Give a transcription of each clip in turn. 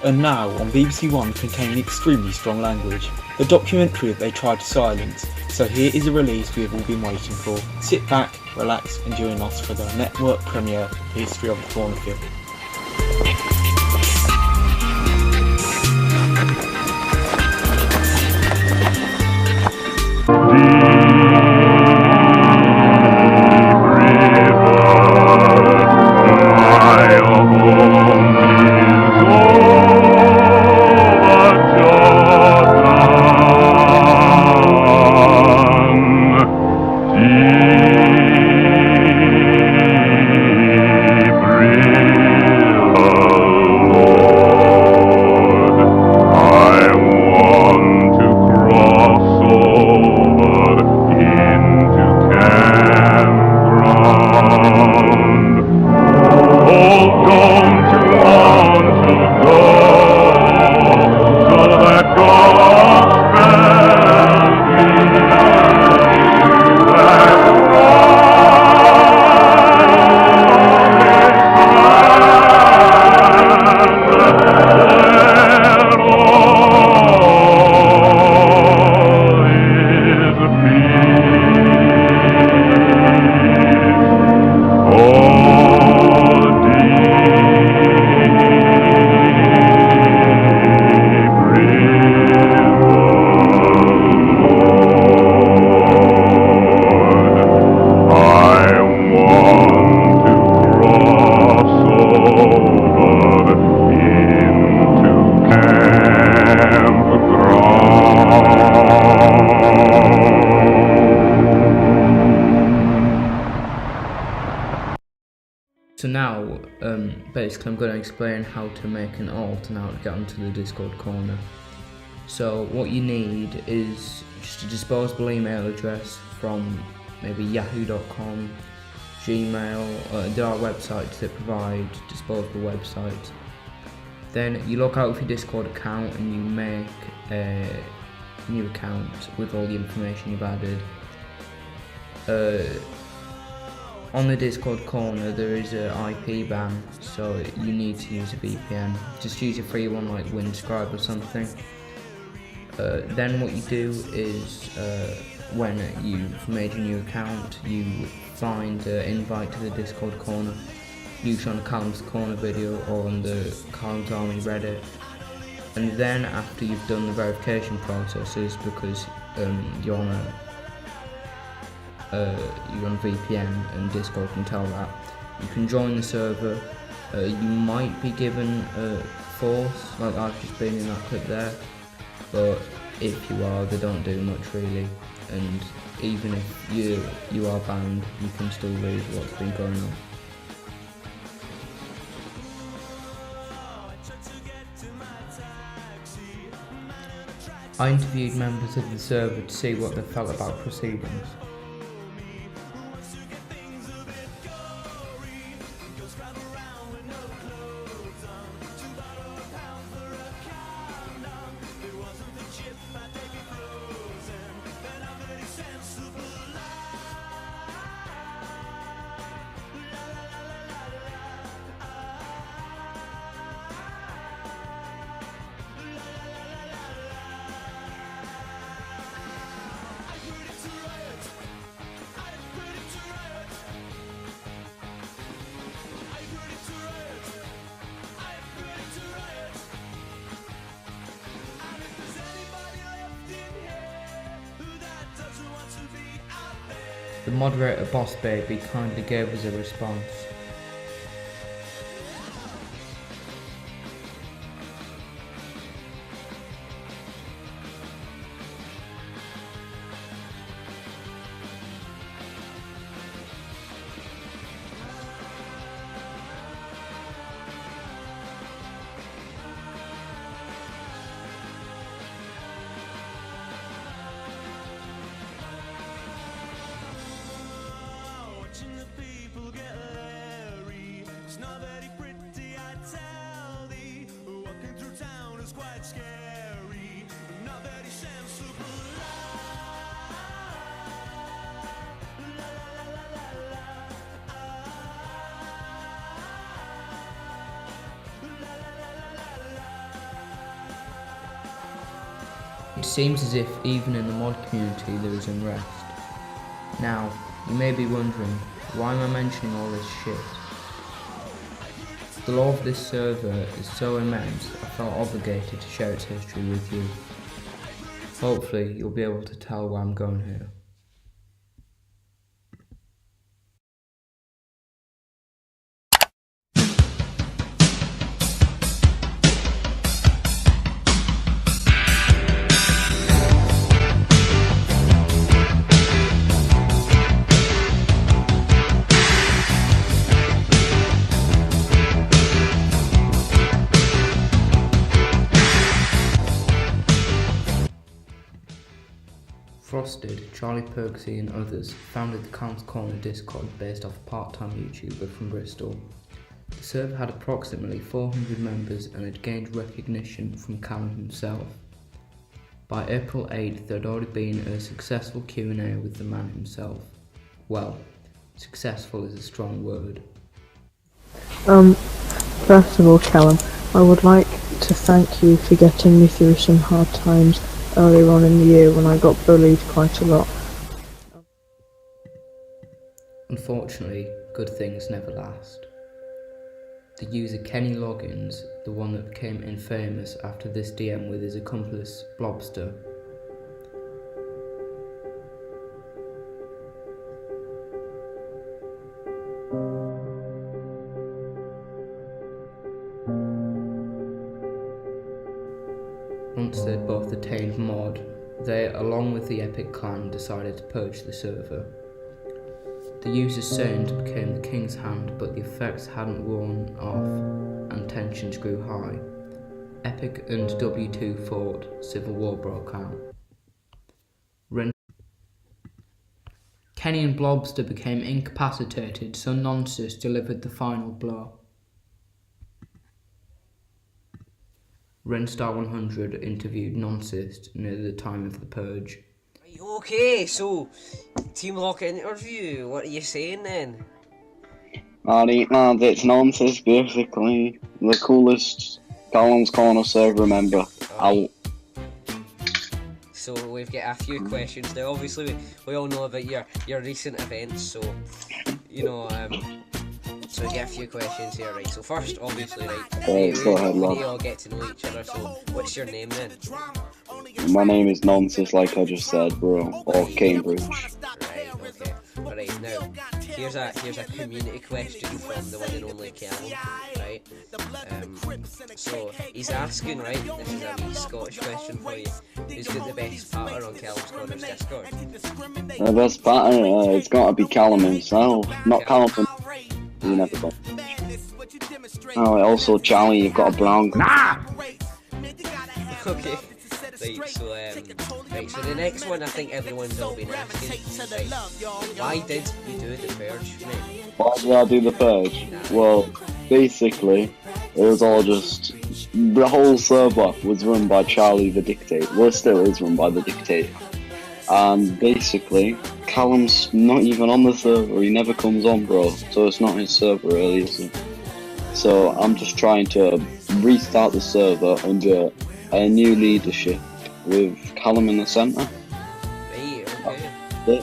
and now on BBC One containing extremely strong language. A documentary that they tried to silence, so here is a release we have all been waiting for. Sit back, relax and join us for the network premiere of the history of the corner film. So now, basically I'm going to explain how to make an alt and how to get onto the Discord corner. So what you need is just a disposable email address from maybe yahoo.com, Gmail, there are websites that provide disposable websites. Then you log out of your Discord account and you make a new account with all the information you've added. On the Discord corner there is a IP ban, so you need to use a VPN. Just use a free one like Windscribe or something. Then what you do is when you've made your new account, you find an invite to the Discord corner, usually on the Callum's Corner video or on the Callum's Army Reddit. And then after you've done the verification processes, because you're on VPN and Discord can tell that, you can join the server. You might be given a force, like I've just been in that clip there, but if you are, they don't do much really, and even if you are banned, you can still read what's been going on. I interviewed members of the server to see what they felt about proceedings. The moderator Boss Baby kindly gave us a response. It seems as if even in the mod community there is unrest. Now, you may be wondering, why am I mentioning all this shit? The lore of this server is so immense, I felt obligated to share its history with you. Hopefully, you'll be able to tell where I'm going here. Frosted, Charlie Perksy and others founded the Calm's Corner Discord based off a part-time YouTuber from Bristol. The server had approximately 400 members and had gained recognition from Callum himself. By April 8th there had already been a successful Q&A with the man himself. Well, successful is a strong word. First of all, Callum, I would like to thank you for getting me through some hard times earlier on in the year when I got bullied quite a lot. Unfortunately, good things never last. The user Kenny Loggins, the one that became infamous after this DM with his accomplice Blobster, once they'd both attained mod, they, along with the Epic clan, decided to purge the server. The user's saint became the King's Hand, but the effects hadn't worn off and tensions grew high. Epic and W2 fought, civil war broke out. Kenny and Blobster became incapacitated, so Nonsus delivered the final blow. Renstar 100 interviewed Nonsus near the time of the purge. Okay, so Team Lock interview, what are you saying then? Alright lads, it's nonsense basically. The coolest Callum's Corner server member out. So we've got a few questions now. Obviously we all know about your recent events, so you know so we get a few questions here, right? So first, obviously, right, we all get to know each other, so what's your name then? My name is Nonsense, like I just said, bro, or Cambridge. Right, okay. Alright, now, here's a community question from the one and only Callum, right? So, he's asking, right, this is a wee Scottish question for you, who's got the best pattern on Callum's Corner's Discord? The best pattern, it's gotta be Callum himself, not Callum. You never got. Oh, also Charlie, you've got a brown. Okay. Right, so the next one I think everyone's all been asking, right, why did you do the purge, mate? Why did I do the purge? Well, basically, it was all just, the whole server was run by Charlie the Dictator. Well, still is run by the Dictator. And basically, Callum's not even on the server, he never comes on, bro, so it's not his server really, is it? So I'm just trying to restart the server under a new leadership with Callum in the centre. Right, okay.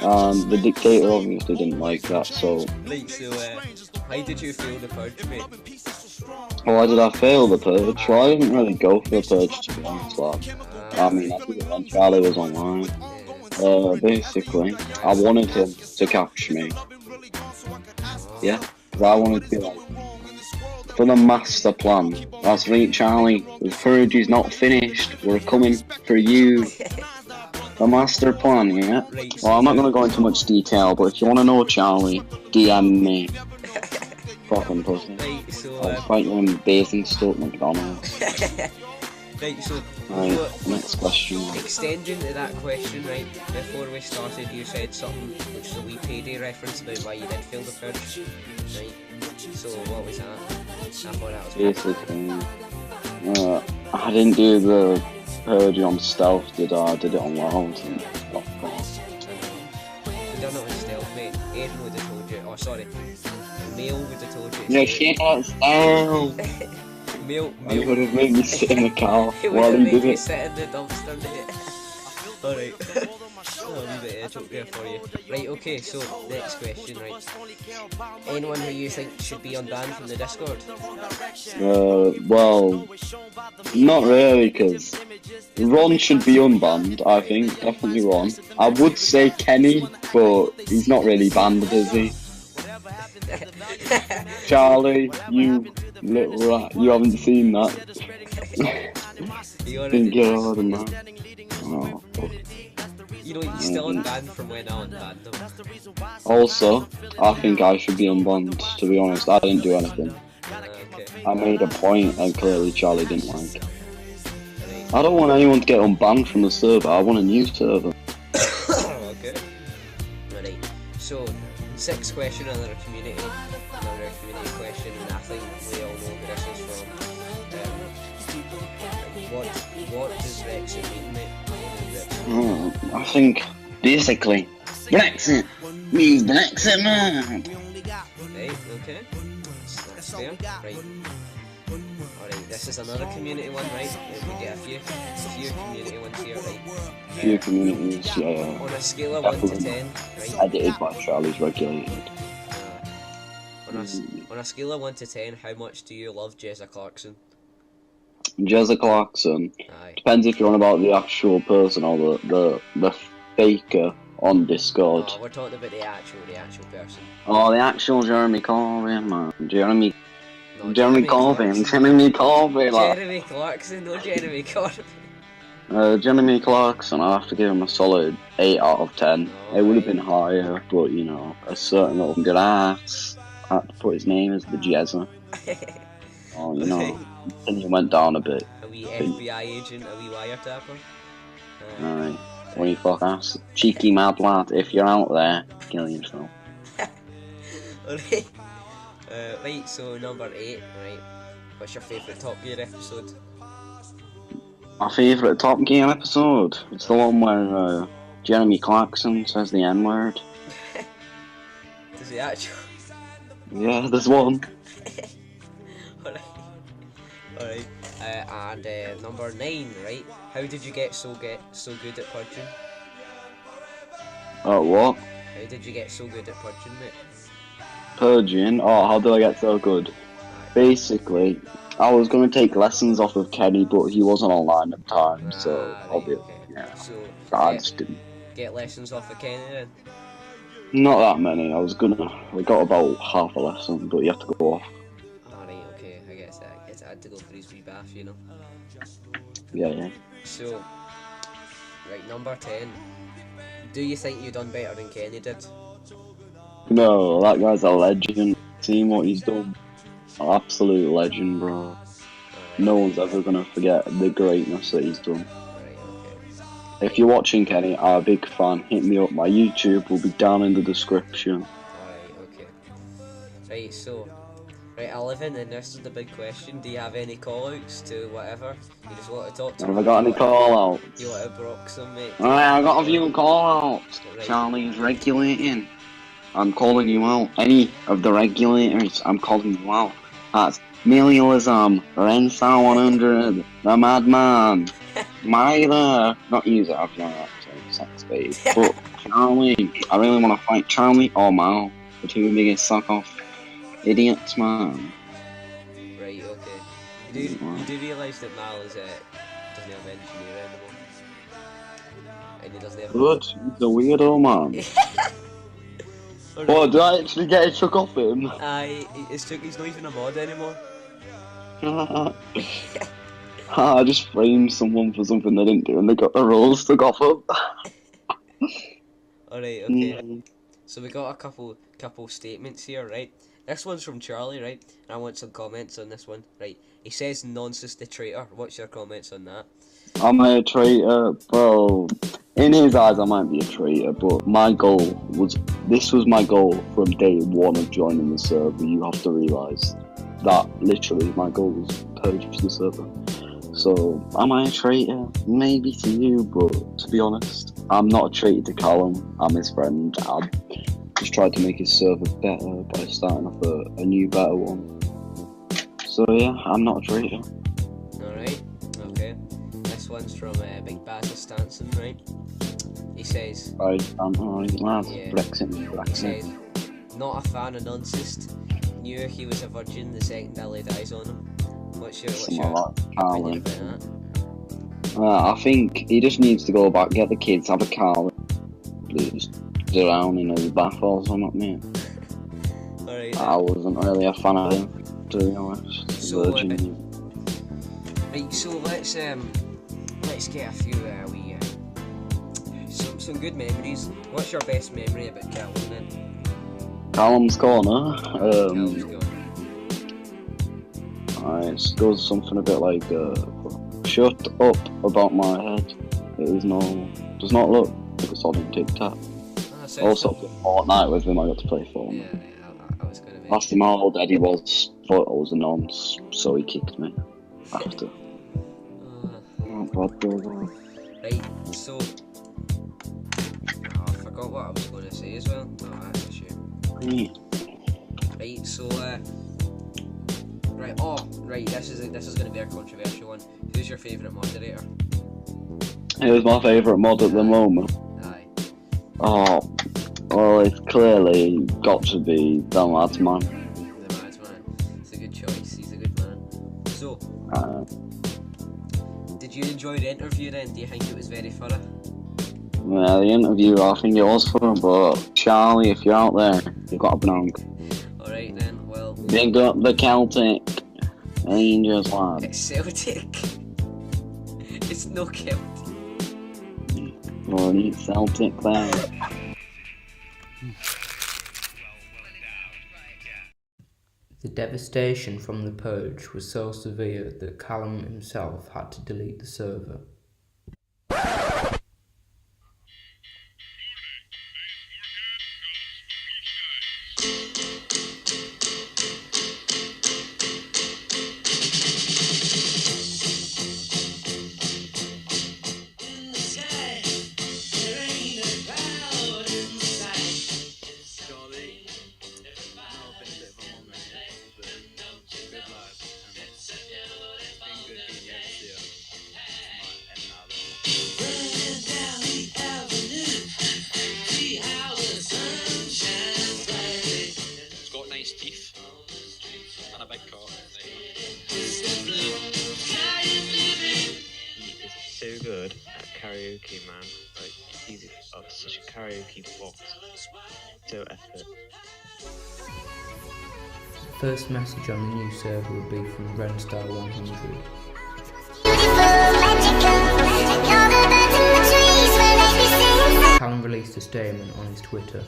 And the Dictator obviously didn't like that, so... Right, so why did you fail the purge, mate? Why did I fail the purge? Well, I didn't really go for the purge, to be honest, lad. I mean, I did it when Charlie was online. Basically, I wanted him to catch me. Yeah, because I wanted to, like, for the master plan. That's right, Charlie. The purge is not finished. We're coming for you. The master plan, yeah? Well, I'm not going to go into much detail, but if you want to know, Charlie, DM me. Fucking pussy. Right, so... I'll fight you in Basingstoke, McDonald's. Right, so... Right, next question. Extending to that question, right, before we started you said something which is a wee payday reference about why you did fail the purge, right? So what was that? I thought that was basically, I didn't do the purge on stealth, did I? I did it on loud. And we done it on stealth, mate. Aiden would have told you, oh sorry, Mail would have told you. Yeah, shit, stealth! He would have made me sit in the car He would while have he made did you it. sit in the dumpster, mate. Alright. I'll leave it a joke there for you. Right, okay, so next question, right? Anyone who you think should be unbanned from the Discord? Well, not really, because Ron should be unbanned, I think. Definitely Ron. I would say Kenny, but he's not really banned, is he? Charlie, you little rat, you haven't seen that. You already Think you're harder than that. Oh, fuck. You know, he's still unbanned from when I unbanned him. Also, I think I should be unbanned, to be honest. I didn't do anything. Okay. I made a point and clearly Charlie didn't like it. I don't want anyone to get unbanned from the server, I want a new server. Okay. Alright, so, sixth question, another community question, and I think we all know where this is from. What does Brexit mean, mate? I think, basically, Brexit means Brexit, man. Right, okay. That's there. Right. Alright, this is another community one, right? We get a few community ones here, right? Few communities, yeah. On a scale of 1 to 10, right? Edited by Charlie's Regulated. On a scale of 1 to 10, how much do you love Jezza Clarkson? Jezza Clarkson. Aye. Depends if you're on about the actual person or the faker on Discord. Oh, we're talking about the actual person. Oh, the actual Jeremy Corbyn, man. Jeremy No, Corbyn. Jeremy Corbyn, like. Jeremy Clarkson, no Jeremy Corbyn. Jeremy Clarkson, I have to give him a solid 8 out of 10. Oh, It would have right. been higher, but you know, a certain little good ass. I had to put his name as the Jezza. Oh, you know, and he went down a bit. A wee FBI agent, a wee wiretapper. Alright, when you fuck ass. Cheeky mad lad, if you're out there, kill yourself. Alright. Right, so number 8, right? What's your favourite Top Gear episode? My favourite Top Gear episode? It's the one where Jeremy Clarkson says the N-word. Does he actually? Yeah, there's one. Alright. And number 9, right? How did you get so good at punching? What? How did you get so good at punching, mate? Purging? Oh, how did I get so good? Basically, I was going to take lessons off of Kenny, but he wasn't online at the time, so Right, obviously, okay. yeah. So I just didn't. get lessons off of Kenny then? Not that many. I got about half a lesson, but you have to go off. Alright, okay, I guess I had to go for his wee bath, you know. Yeah. So, right, number 10. Do you think you done better than Kenny did? No, that guy's a legend. Seeing what he's done. Absolute legend, bro. Alright, No one's ever going to forget the greatness that he's done. right, okay. If you're watching Kenny, I'm a big fan. Hit me up. My YouTube will be down in the description. Alright, okay. Right, so, right, 11, and this is the big question. Do you have any call-outs to whatever? You just want to talk to Have I got any call-outs? You want to brock some, mate? Alright, I got a few call-outs. Right. Charlie's regulating. I'm calling you out. Any of the regulators, I'm calling you out. That's Milialism, Rensa 100, the Madman, Myra. Not you, that I've not sex babe. But Charlie, I really want to fight Charlie or Mal, the two biggest suck-off idiots, man. Right, okay. You do realise that Mal is, doesn't have engineer anymore? And he doesn't have... Good, he's a weirdo, man. What, did I actually get a chuck off him? Aye, he's not even a mod anymore. I just framed someone for something they didn't do and they got the rolls took off them. Alright, okay. So we got a couple statements here, right? This one's from Charlie, right? And I want some comments on this one, right? He says nonsense the traitor. What's your comments on that? Am I a traitor? Well, in his eyes I might be a traitor, but this was my goal from day one of joining the server. You have to realise that literally my goal was purge the server. So, am I a traitor? Maybe to you, but to be honest, I'm not a traitor to Callum. I'm his friend. I just tried to make his server better by starting off a new, better one. So yeah, I'm not a traitor. Alright, okay. This one's from Big Basil Stanson, right? He says, Alright, lad. Yeah. Brexit, he Brexit. says, not a fan of noncyst. Knew he was a virgin the second I laid eyes on him. What's your Something like that. opinion Carly. about that? I think he just needs to go back, get the kids, have a car, just drown in his bath or something, mate. Alright, I wasn't really a fan of him, to be honest. So, Virgin. right, so let's get a few some good memories. What's your best memory about Callum then? Callum's Corner. Callum's gone. It goes something a bit like, shut up about my head. Does not look like a solid tic-tac. Also, played Fortnite with him, I got to play Fortnite. Yeah, I was gonna Asked him how old Eddie was, thought I was a nonce, so he kicked me after. Right, so I forgot what I was going to say as well. Oh, that's a shame. Right, so right, this is going to be a controversial one. Who's your favourite moderator? Who's my favourite mod at the moment? Aye. Oh, well, it's clearly got to be the lads, man. The Mads man. It's a good choice. He's a good man. So, did you enjoy the interview then? Do you think it was very thorough? Yeah, the interview, I think it was fun, but Charlie, if you're out there, you've got a banana. Alright then, well... Big up the Celtic Rangers, lad. It's Celtic. It's no Celtic. Bloody Celtic there. The devastation from the purge was so severe that Callum himself had to delete the server. Teeth and a big cock. He is so good at karaoke, man. Like, he's such a karaoke boss. So epic. The first message on the new server would be from Renstar100. Callum released a statement on his Twitter.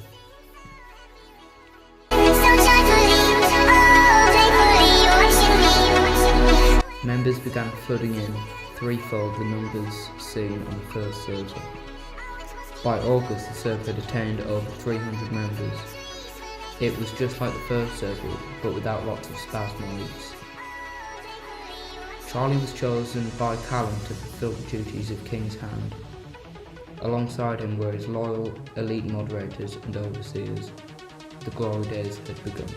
Members began flooding in, threefold the numbers seen on the first server. By August, the server had attained over 300 members. It was just like the first server, but without lots of spasmoids. Charlie was chosen by Callum to fulfill the duties of King's Hand. Alongside him were his loyal, elite moderators and overseers. The glory days had begun.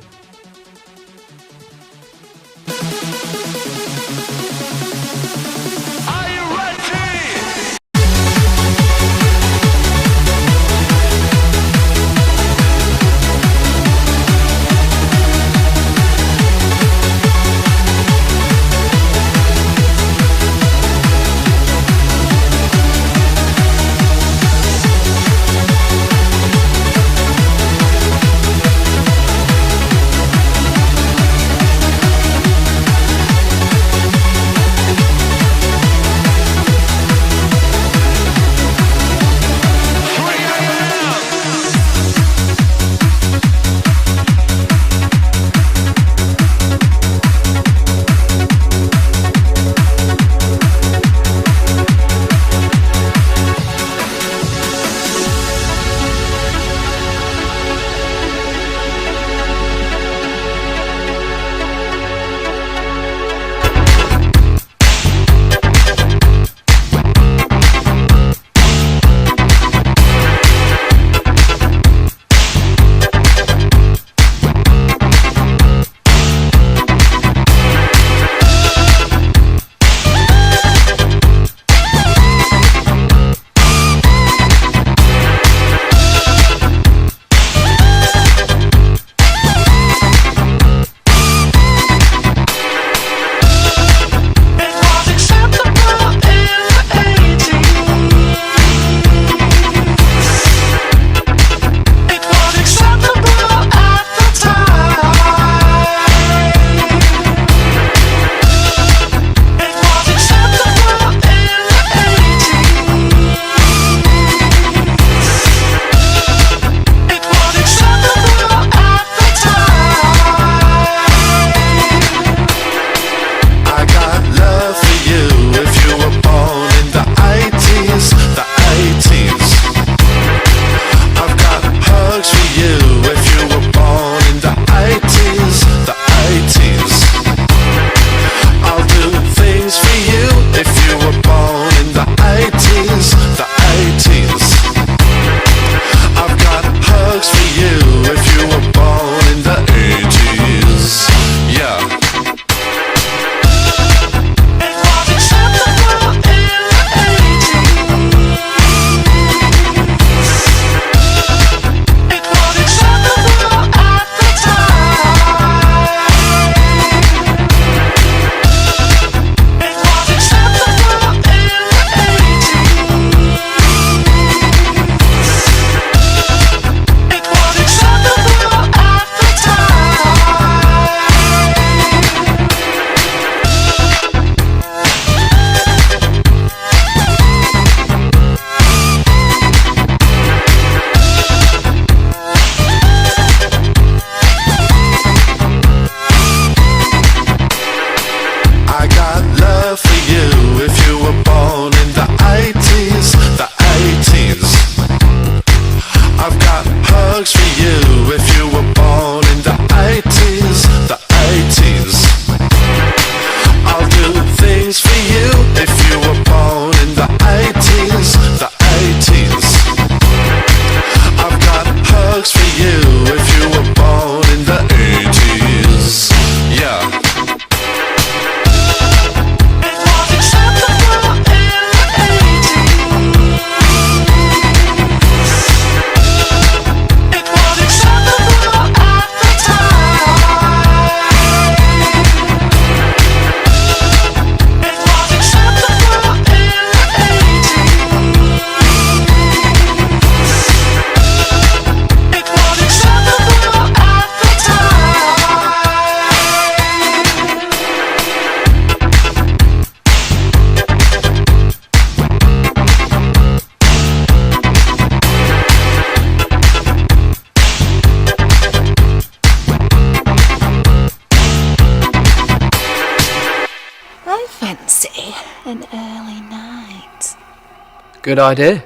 Good idea.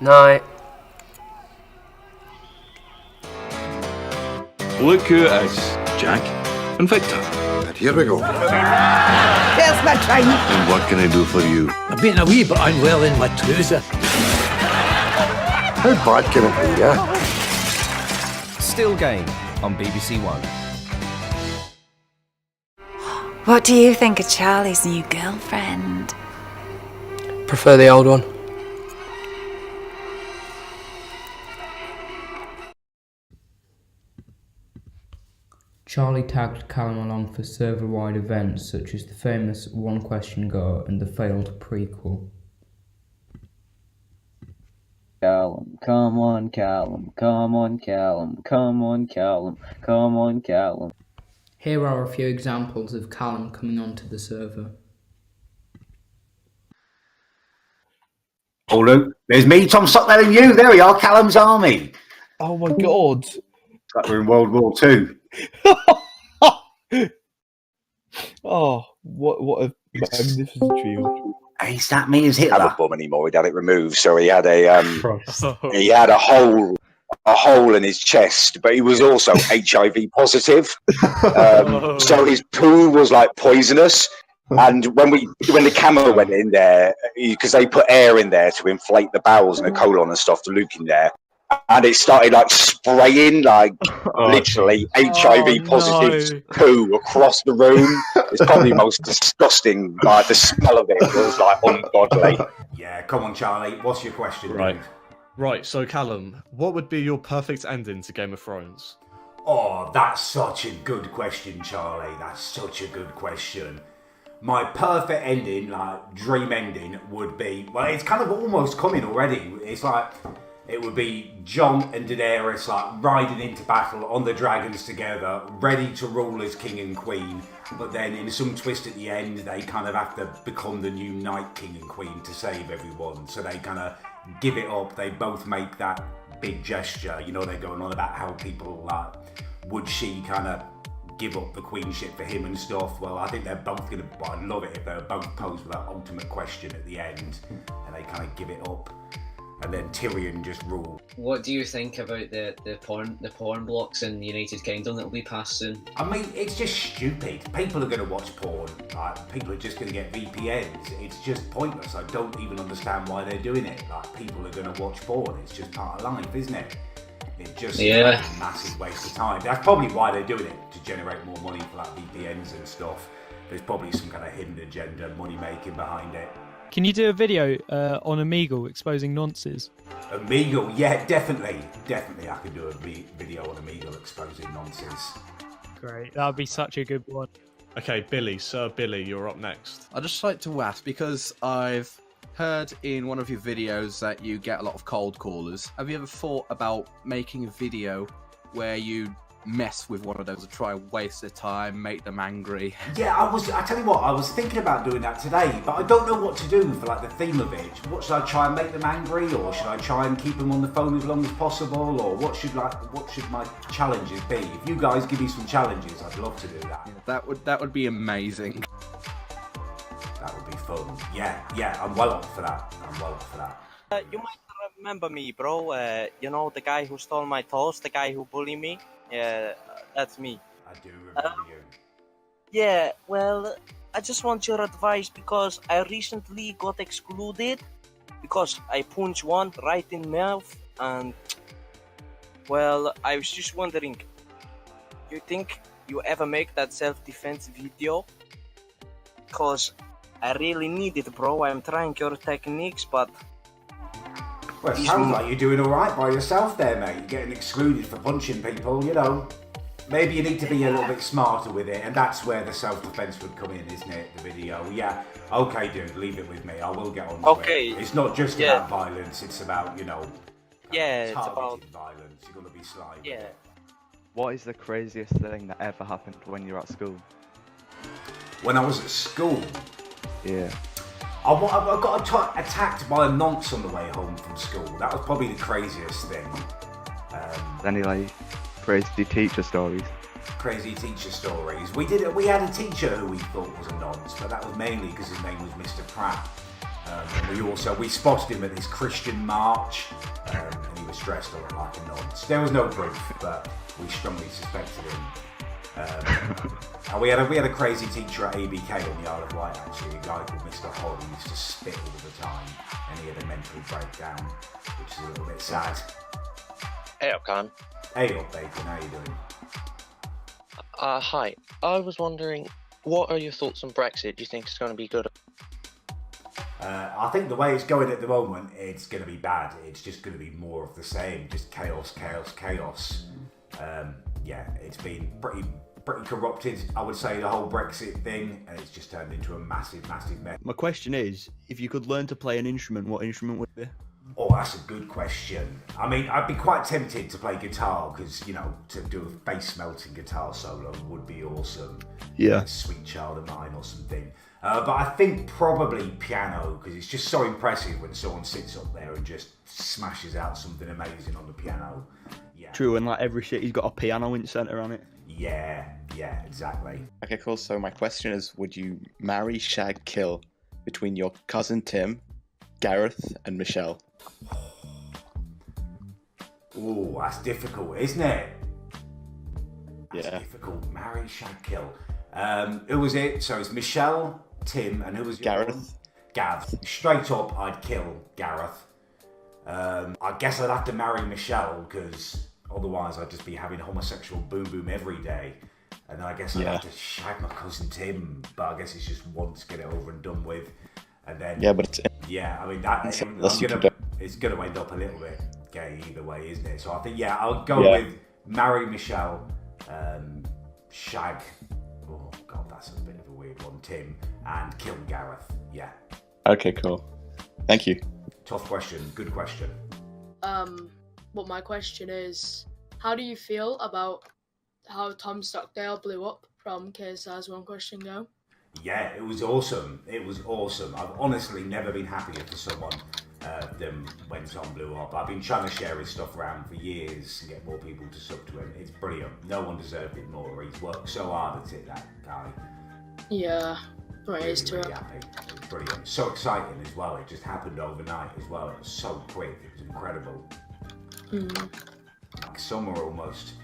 Night. Look who it is, Jack and Victor. And here we go. Here's my train. And what can I do for you? I've been a wee bit unwell in my trouser. How bad can it be, yeah? Still Game on BBC One. What do you think of Charlie's new girlfriend? Prefer the old one. Charlie tagged Callum along for server-wide events such as the famous One Question Go and the failed prequel. Callum, come on, Callum, come on, Callum, come on, Callum, come on, Callum. Here are a few examples of Callum coming onto the server. Oh look, there's me, Tom Stockwell, and you. There we are, Callum's army. Oh my god. Like we're in World War II. Oh, what a magnificent trio. Hey, is that me as Hitler? Have a bum anymore. He'd had it removed, so he had a he had a hole in his chest, but he was also HIV positive. So his poo was like poisonous. And when the camera went in there, because they put air in there to inflate the bowels and the colon and stuff to Luke in there, and it started like spraying like literally HIV positive poo across the room. It's probably the most disgusting. Like the smell of it was like ungodly. Yeah, come on, Charlie. What's your question? Right. Dude? Right, so Callum, what would be your perfect ending to Game of Thrones? Oh, that's such a good question, Charlie. That's such a good question. My perfect ending, like dream ending, would be, well, it's kind of almost coming already. It's like, it would be Jon and Daenerys like riding into battle on the dragons together, ready to rule as king and queen. But then in some twist at the end, they kind of have to become the new Night King and Queen to save everyone. So they kind of give it up. They both make that big gesture. You know, they're going on about how people like, would she kind of give up the queenship for him and stuff. Well, I think they're both gonna. Well, I'd love it if they were both posed with that ultimate question at the end, and they kind of give it up, and then Tyrion just rule. What do you think about the porn blocks in the United Kingdom that will be passed soon? I mean, it's just stupid. People are going to watch porn. Like, people are just going to get VPNs. It's just pointless. I don't even understand why they're doing it. Like, people are going to watch porn. It's just part of life, isn't it? It just is a massive waste of time. That's probably why they're doing it, to generate more money for like VPNs and stuff. There's probably some kind of hidden agenda, money making behind it. Can you do a video on Omegle exposing nonces? Omegle, yeah, definitely. Definitely I could do a video on Omegle exposing nonsense. Great, that would be such a good one. Okay, Billy, Sir Billy, you're up next. I'd just like to ask, because I've heard in one of your videos that you get a lot of cold callers. Have you ever thought about making a video where you mess with one of those to try and waste their time, make them angry? Yeah, I tell you what, I was thinking about doing that today, but I don't know what to do for like the theme of it. What should I try and make them angry, or should I try and keep them on the phone as long as possible, or what should my challenges be? If you guys give me some challenges, I'd love to do that. Yeah, that would be amazing. That would be fun. Yeah, I'm well up for that. You might remember me, bro. You know, the guy who stole my toast, the guy who bullied me. Yeah, that's me. I do remember you. Yeah, well, I just want your advice because I recently got excluded because I punched one right in the mouth, and well, I was just wondering, you think you ever make that self-defense video? Because I really need it, bro. I'm trying your techniques, but... Well, it sounds like you're doing alright by yourself there, mate. You're getting excluded for punching people, you know. Maybe you need to be a little bit smarter with it, and that's where the self-defense would come in, isn't it? The video. Yeah. Okay, dude, leave it with me. I will get on to it. It's not just about violence, it's about, you know, it's about violence. You've got to be sly. Yeah. What is the craziest thing that ever happened when you were at school? When I was at school? Yeah. I got attacked by a nonce on the way home from school. That was probably the craziest thing. Any like crazy teacher stories? Crazy teacher stories. We had a teacher who we thought was a nonce, but that was mainly because his name was Mr. Pratt. We spotted him at this Christian march, and he was dressed up like a nonce. There was no proof, but we strongly suspected him. And we had a crazy teacher at ABK on the Isle of Wight, actually, a guy called Mr. Hall, who used to spit all the time, and he had a mental breakdown, which is a little bit sad. Hey up, Khan. Hey up, Bacon, how you doing? Hi. I was wondering, what are your thoughts on Brexit? Do you think it's going to be good? I think the way it's going at the moment, it's going to be bad. It's just going to be more of the same, just chaos. Yeah, it's been pretty corrupted, I would say, the whole Brexit thing, and it's just turned into a massive mess. My question is, if you could learn to play an instrument, what instrument would it be? Oh, that's a good question. I mean, I'd be quite tempted to play guitar, because, you know, to do a bass melting guitar solo would be awesome. Yeah. Like Sweet Child of Mine or something. But I think probably piano, because it's just so impressive when someone sits up there and just smashes out something amazing on the piano. Yeah. True, and like every city's got a piano in centre on it. Yeah, exactly. Okay, cool. So my question is, would you marry, shag, kill between your cousin Tim, Gareth, and Michelle? Oh, that's difficult, isn't it? That's yeah. difficult. Marry, shag, kill. Who was it? So it's Michelle, Tim, and who was Gareth? Gav. Straight up, I'd kill Gareth. I guess I'd have to marry Michelle, because otherwise I'd just be having homosexual boom every day. And then I guess I'd have to shag my cousin Tim, but I guess it's just once, get it over and done with. And then yeah, but I mean it's gonna end up a little bit gay either way, isn't it? So I think I'll go with marry Michelle, shag. Oh god, that's a bit of a weird one. Tim, and kill Gareth. Yeah. Okay, cool. Thank you. Tough question. Good question. What my question is, how do you feel about how Tom Stockdale blew up from KSR's One Question Go? Yeah, it was awesome. I've honestly never been happier for someone than when Tom blew up. I've been trying to share his stuff around for years and get more people to sub to him. It's brilliant. No one deserved it more. He's worked so hard at it, that guy. Yeah, praise to him. Happy. It was brilliant. So exciting as well. It just happened overnight as well. It was so quick. It was incredible. Like summer almost.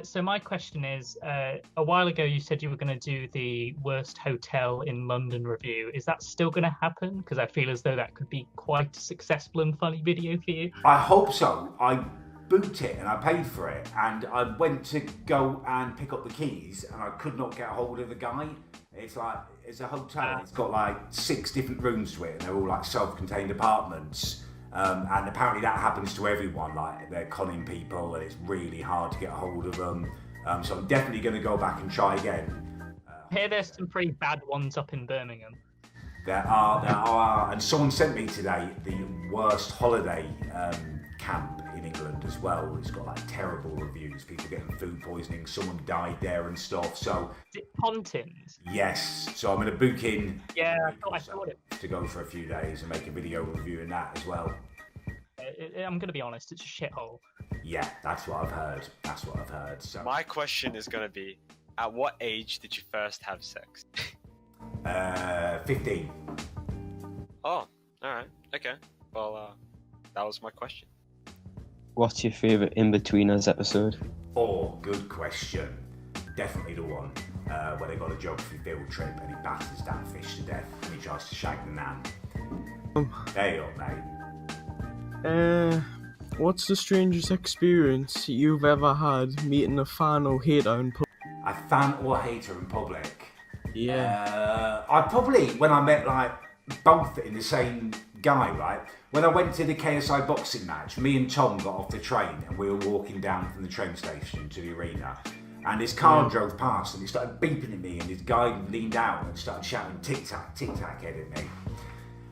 So my question is, a while ago you said you were going to do the worst hotel in London review. Is that still going to happen? Because I feel as though that could be quite a successful and funny video for you. I hope so. I booked it and I paid for it, and I went to go and pick up the keys and I could not get a hold of the guy. It's like, it's a hotel. It's got like 6 different rooms to it, and they're all like self-contained apartments. And apparently that happens to everyone, like they're conning people and it's really hard to get a hold of them. So I'm definitely going to go back and try again. I hear there's some pretty bad ones up in Birmingham. There are, and someone sent me today the worst holiday camp in England as well. It's got like terrible reviews, people getting food poisoning, someone died there and stuff. So is it Pontins? Yes, so I'm going to book in. Yeah, I thought it. To go for a few days and make a video reviewing that as well. I'm going to be honest, it's a shithole. Yeah, that's what I've heard. So my question is going to be, at what age did you first have sex? 15. Oh, alright, okay. Well, that was my question. What's your favourite In-Betweeners episode? Oh, good question. Definitely the one where they got a geography field trip and he batters that fish to death and he tries to shag the nan. There you go, mate. What's the strangest experience you've ever had meeting a fan or hater in public? A fan or hater in public? Yeah. I probably, when I met like both in the same guy, right? When I went to the KSI boxing match, me and Tom got off the train and we were walking down from the train station to the arena. And his car drove past and he started beeping at me and his guy leaned out and started shouting tic-tac at me.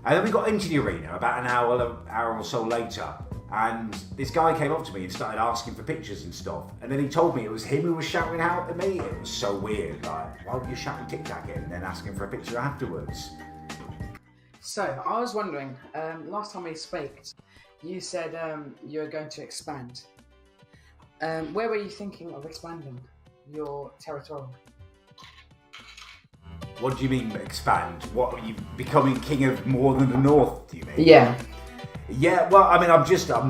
And then we got into the arena about an hour or so later, and this guy came up to me and started asking for pictures and stuff. And then he told me it was him who was shouting out at me. It was so weird, like, why were you shouting tic-tac at him and then asking for a picture afterwards? So, I was wondering, last time we spoke, you said you were going to expand. Where were you thinking of expanding your territory? What do you mean expand? What, are you becoming king of more than the north, do you mean? Yeah. Yeah, well, I mean, I'm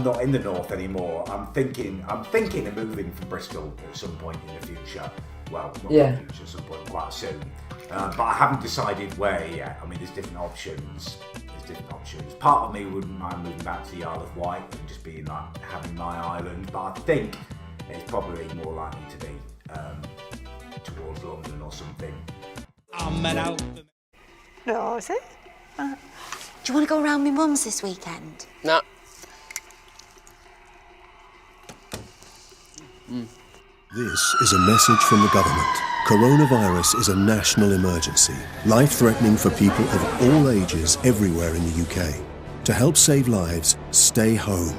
not in the north anymore. I'm thinking of moving from Bristol at some point in the future. Well, not in the future, at some point quite soon. But I haven't decided where yet. I mean, there's different options. Part of me wouldn't mind moving back to the Isle of Wight and just being like having my island, but I think it's probably more likely to be towards London or something. No, is it? Do you want to go around my mum's this weekend? No. This is a message from the government. Coronavirus is a national emergency, life-threatening for people of all ages everywhere in the UK. To help save lives, stay home.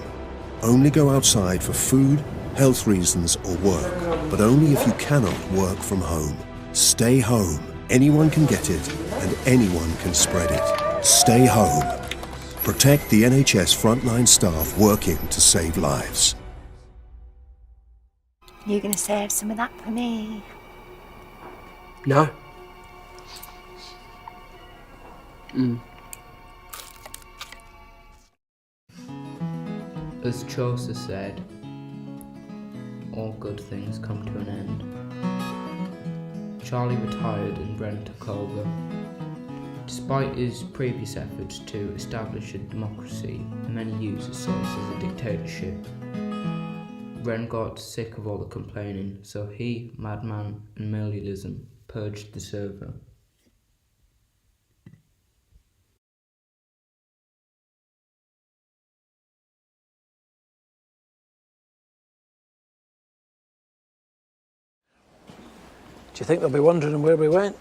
Only go outside for food, health reasons or work, but only if you cannot work from home. Stay home. Anyone can get it and anyone can spread it. Stay home. Protect the NHS frontline staff working to save lives. You're going to save some of that for me. No. As Chaucer said, all good things come to an end. Charlie retired and Bren took over. Despite his previous efforts to establish a democracy, many used the source as a dictatorship. Bren got sick of all the complaining, so he, Madman and Milialism purged the server. Do you think they'll be wondering where we went?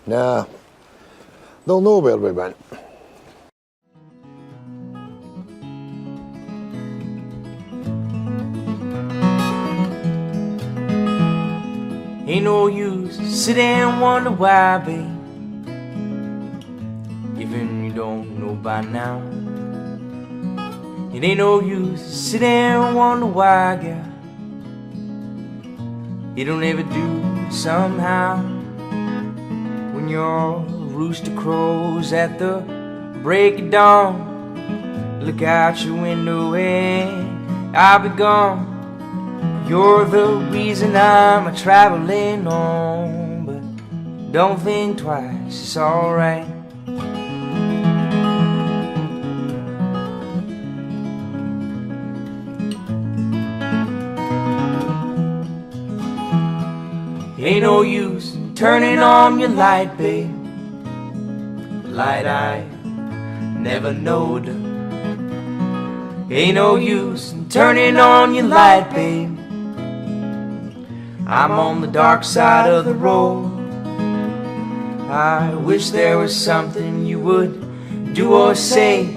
Nah, they'll know where we went. Ain't no use sit and wonder why, babe. Even you don't know by now. It ain't no use sit and wonder why, girl. You don't ever do somehow. When your rooster crows at the break of dawn, look out your window and I'll be gone. You're the reason I'm a-traveling on, but don't think twice, it's alright. Ain't no use turning on your light, babe. Light I never knowed. Ain't no use turning on your light, babe. I'm on the dark side of the road. I wish there was something you would do or say,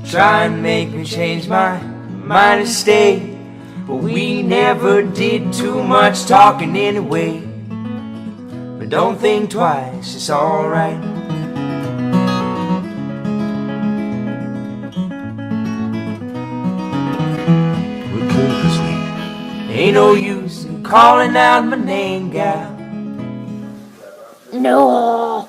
try and make me change my mind and stay. But we never did too much talking anyway. But don't think twice, it's alright. We're courtesy. Ain't no use in calling out my name, gal. No.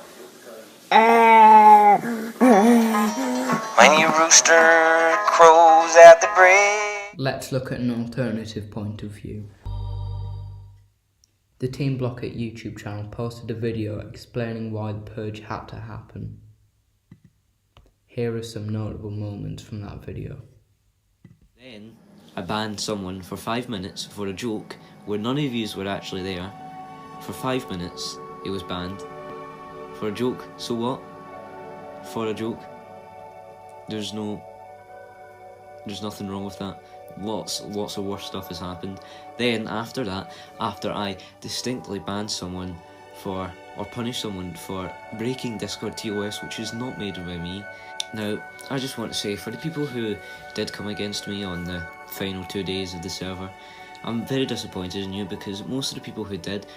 My new rooster crows at the break. Let's look at an alternative point of view. The Team Blocket YouTube channel posted a video explaining why the purge had to happen. Here are some notable moments from that video. Then I banned someone for 5 minutes for a joke where none of yous were actually there. For 5 minutes it was banned. For a joke, so what? For a joke. There's nothing wrong with that. Lots of worse stuff has happened. Then after that, after I distinctly banned someone for, or punished someone for breaking Discord TOS, which is not made by me. Now, I just want to say, for the people who did come against me on the final 2 days of the server, I'm very disappointed in you, because most of the people who did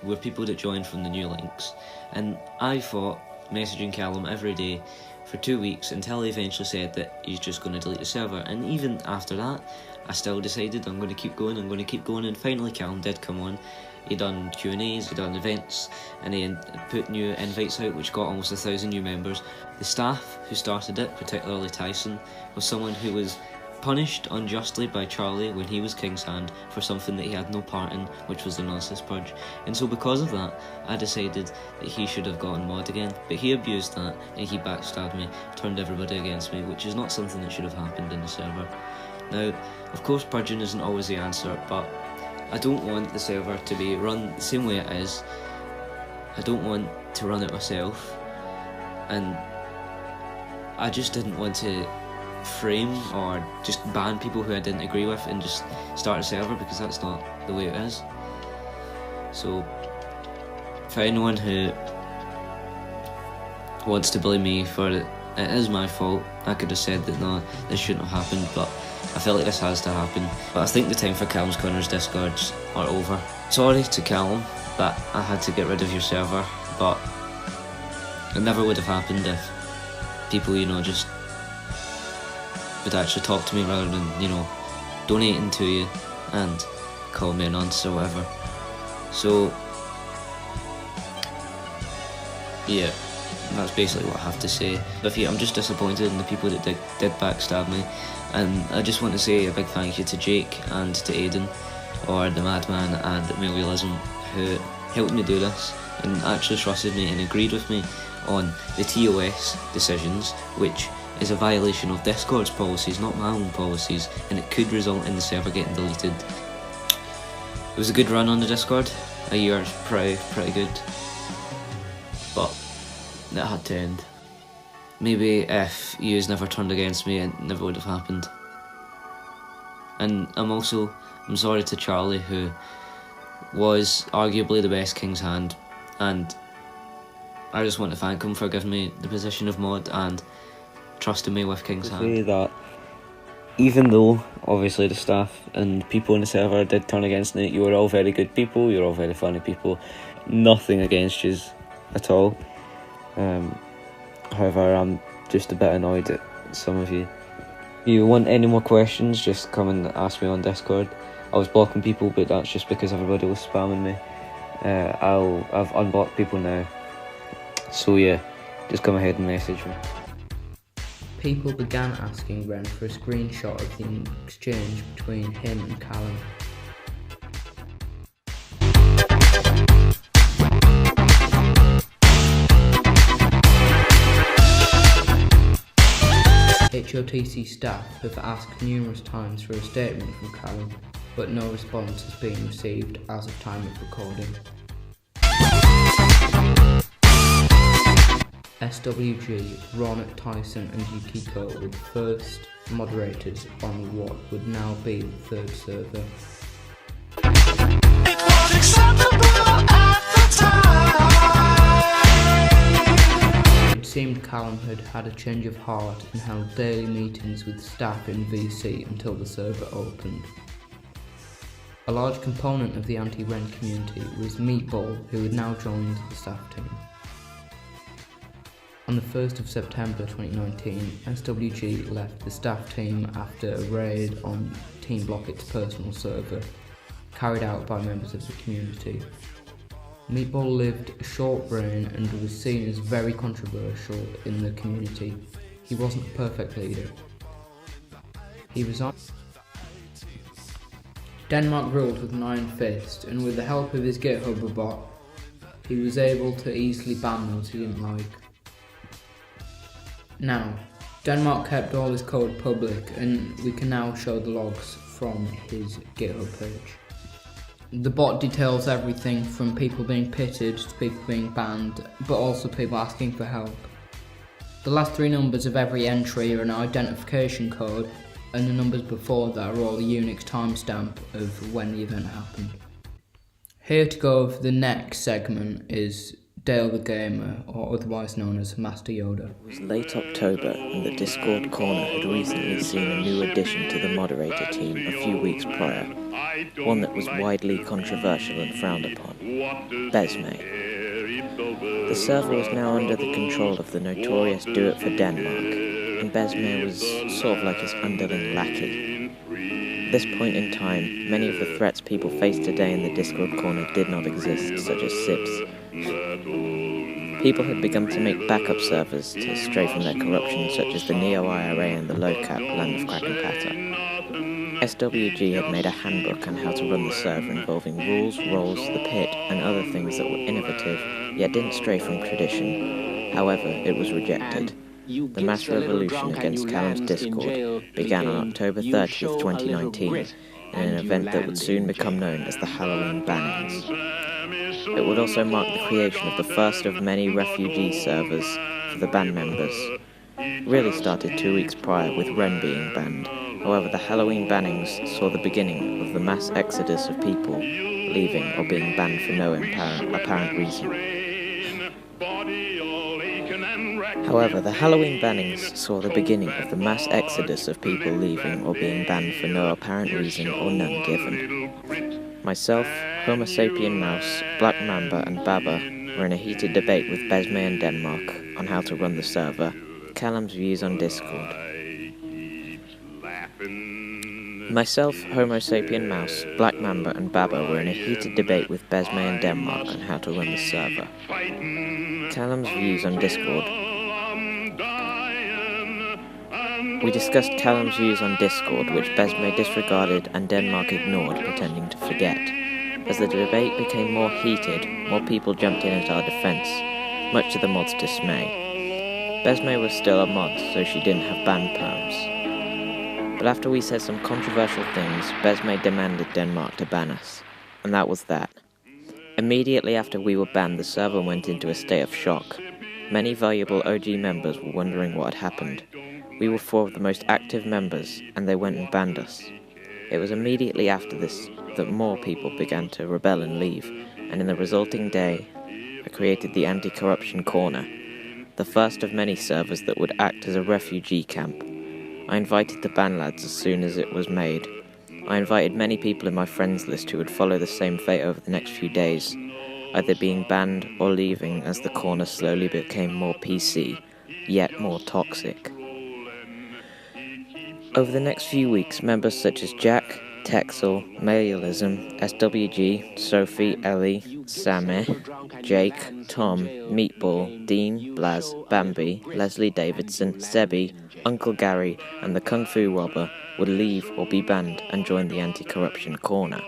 were people that joined from the new links. And I fought messaging Callum every day for 2 weeks until he eventually said that he's just going to delete the server. And even after that, I still decided I'm going to keep going, and finally Callum did come on, he done Q&As, he done events, and he put new invites out, which got almost 1,000 new members. The staff who started it, particularly Tyson, was someone who was punished unjustly by Charlie when he was King's Hand for something that he had no part in, which was the nonsense purge. And so because of that, I decided that he should have gotten mod again. But he abused that, and he backstabbed me, turned everybody against me, which is not something that should have happened in the server. Now, of course purging isn't always the answer, but I don't want the server to be run the same way it is. I don't want to run it myself, and I just didn't want to frame or just ban people who I didn't agree with and just start a server, because that's not the way it is. So for anyone who wants to blame me for it, it is my fault. I could have said that no, this shouldn't have happened, but I feel like this has to happen. But I think the time for Callum's Corners Discords are over. Sorry to Callum that I had to get rid of your server, but it never would have happened if people, you know, just would actually talk to me rather than, you know, donating to you and call me a nonce or whatever. So yeah, that's basically what I have to say. But yeah, I'm just disappointed in the people that did backstab me, and I just want to say a big thank you to Jake and to Aiden, or the Madman, and Ameliolism, who helped me do this and actually trusted me and agreed with me on the TOS decisions, which is a violation of Discord's policies, not my own policies, and it could result in the server getting deleted. It was a good run on the Discord. A year is pretty good, but it had to end. Maybe if yous never turned against me, it never would have happened. And I'm sorry to Charlie, who was arguably the best King's Hand, and I just want to thank him for giving me the position of mod and trusting me with King's Hand. Say that even though obviously the staff and people in the server did turn against me, you were all very good people, you're all very funny people, nothing against you at all. However, I'm just a bit annoyed at some of you. If you want any more questions, just come and ask me on Discord. I was blocking people, but that's just because everybody was spamming me. I've unblocked people now, so yeah, just come ahead and message me. People began asking Ren for a screenshot of the exchange between him and Callum. HOTC staff have asked numerous times for a statement from Callum, but no response has been received as of time of recording. SWG, Ron, Tyson and Yukiko were the first moderators on what would now be the third server. It was acceptable at the time. It seemed Callum had a change of heart and held daily meetings with staff in VC until the server opened. A large component of the anti-Ren community was Meatball, who had now joined the staff team. On the 1st of September 2019, SWG left the staff team after a raid on Team Blocket's personal server, carried out by members of the community. Meatball lived a short reign and was seen as very controversial in the community. He wasn't a perfect leader. He resigned. Denmark ruled with an iron fist, and with the help of his GitHub bot, he was able to easily ban those he didn't like. Now, Denmark kept all his code public, and we can now show the logs from his GitHub page. The bot details everything from people being pitted to people being banned, but also people asking for help. The last three numbers of every entry are an identification code, and the numbers before that are all the Unix timestamp of when the event happened. Here to go over the next segment is Dale the Gamer, or otherwise known as Master Yoda. It was late October and the Discord corner had recently seen a new addition to the moderator team a few weeks prior, one that was widely controversial and frowned upon, Besme. The server was now under the control of the notorious Do It for Denmark, and Besme was sort of like his underling lackey. At this point in time, many of the threats people face today in the Discord corner did not exist, such as SIPs. People had begun to make backup servers to stray from their corruption, such as the Neo-IRA and the low-cap Land of Crack and Patter. SWG had made a handbook on how to run the server involving rules, roles, the pit, and other things that were innovative, yet didn't stray from tradition. However, it was rejected. The mass revolution against Callum's Discord began on October 30th, 2019, in an event that would soon become known as the Halloween Bannings. It would also mark the creation of the first of many refugee servers for the band members. It really started 2 weeks prior with Ren being banned. However, the Halloween Bannings saw the beginning of the mass exodus of people leaving or being banned for no apparent reason. However, the Halloween Bannings saw the beginning of the mass exodus of people leaving or being banned for no apparent reason or none given. Myself, Homo sapien Mouse, Black Mamba and Baba were in a heated debate with Besme and Denmark on how to run the server, Callum's views on Discord. Myself, Homo sapien Mouse, Black Mamba and Baba were in a heated debate with Besme and Denmark on how to run the server. Callum's views on Discord. We discussed Callum's views on Discord, which Besme disregarded and Denmark ignored, pretending to forget. As the debate became more heated, more people jumped in at our defence, much to the mod's dismay. Besme was still a mod, so she didn't have ban perms. But after we said some controversial things, Besme demanded Denmark to ban us. And that was that. Immediately after we were banned, the server went into a state of shock. Many valuable OG members were wondering what had happened. We were 4 of the most active members, and they went and banned us. It was immediately after this that more people began to rebel and leave, and in the resulting day, I created the Anti-Corruption Corner, the first of many servers that would act as a refugee camp. I invited the ban lads as soon as it was made. I invited many people in my friends list who would follow the same fate over the next few days, either being banned or leaving as the corner slowly became more PC, yet more toxic. Over the next few weeks, members such as Jack, Texel, Malialism, SWG, Sophie, Ellie, Sammy, Jake, Tom, Meatball, Dean, Blaz, Bambi, Leslie Davidson, Sebi, Uncle Gary, and the Kung Fu Robber would leave or be banned and join the Anti-Corruption Corner.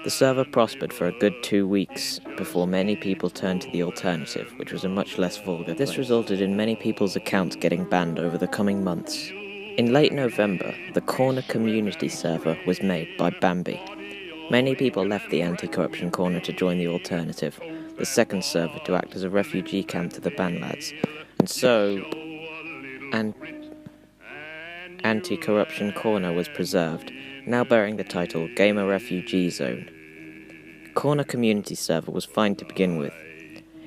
The server prospered for a good 2 weeks before many people turned to the alternative, which was a much less vulgar. This resulted in many people's accounts getting banned over the coming months. In late November, the Corner community server was made by Bambi. Many people left the Anti-Corruption Corner to join the alternative, the second server to act as a refugee camp to the ban lads, and so Anti-Corruption Corner was preserved, now bearing the title Gamer Refugee Zone. Corner community server was fine to begin with.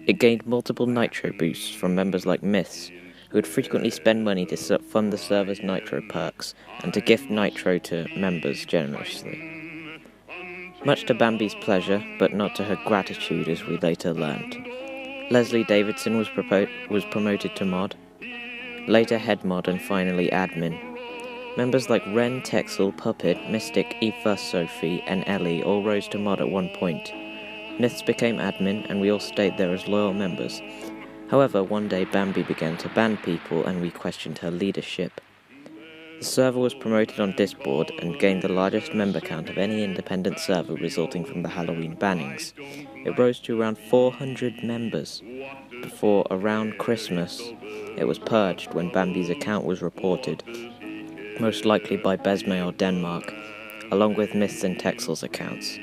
It gained multiple nitro boosts from members like Myths, who would frequently spend money to fund the server's nitro perks and to gift nitro to members generously. Much to Bambi's pleasure, but not to her gratitude, as we later learned. Leslie Davidson was promoted to mod, later head mod and finally admin. Members like Ren, Texel, Puppet, Mystic, Aoife, Sophie and Ellie all rose to mod at one point. Myths became admin and we all stayed there as loyal members. However, one day Bambi began to ban people and we questioned her leadership. The server was promoted on Discord and gained the largest member count of any independent server resulting from the Halloween bannings. It rose to around 400 members. Before around Christmas, it was purged when Bambi's account was reported, most likely by Besme or Denmark, along with Myths and Texel's accounts.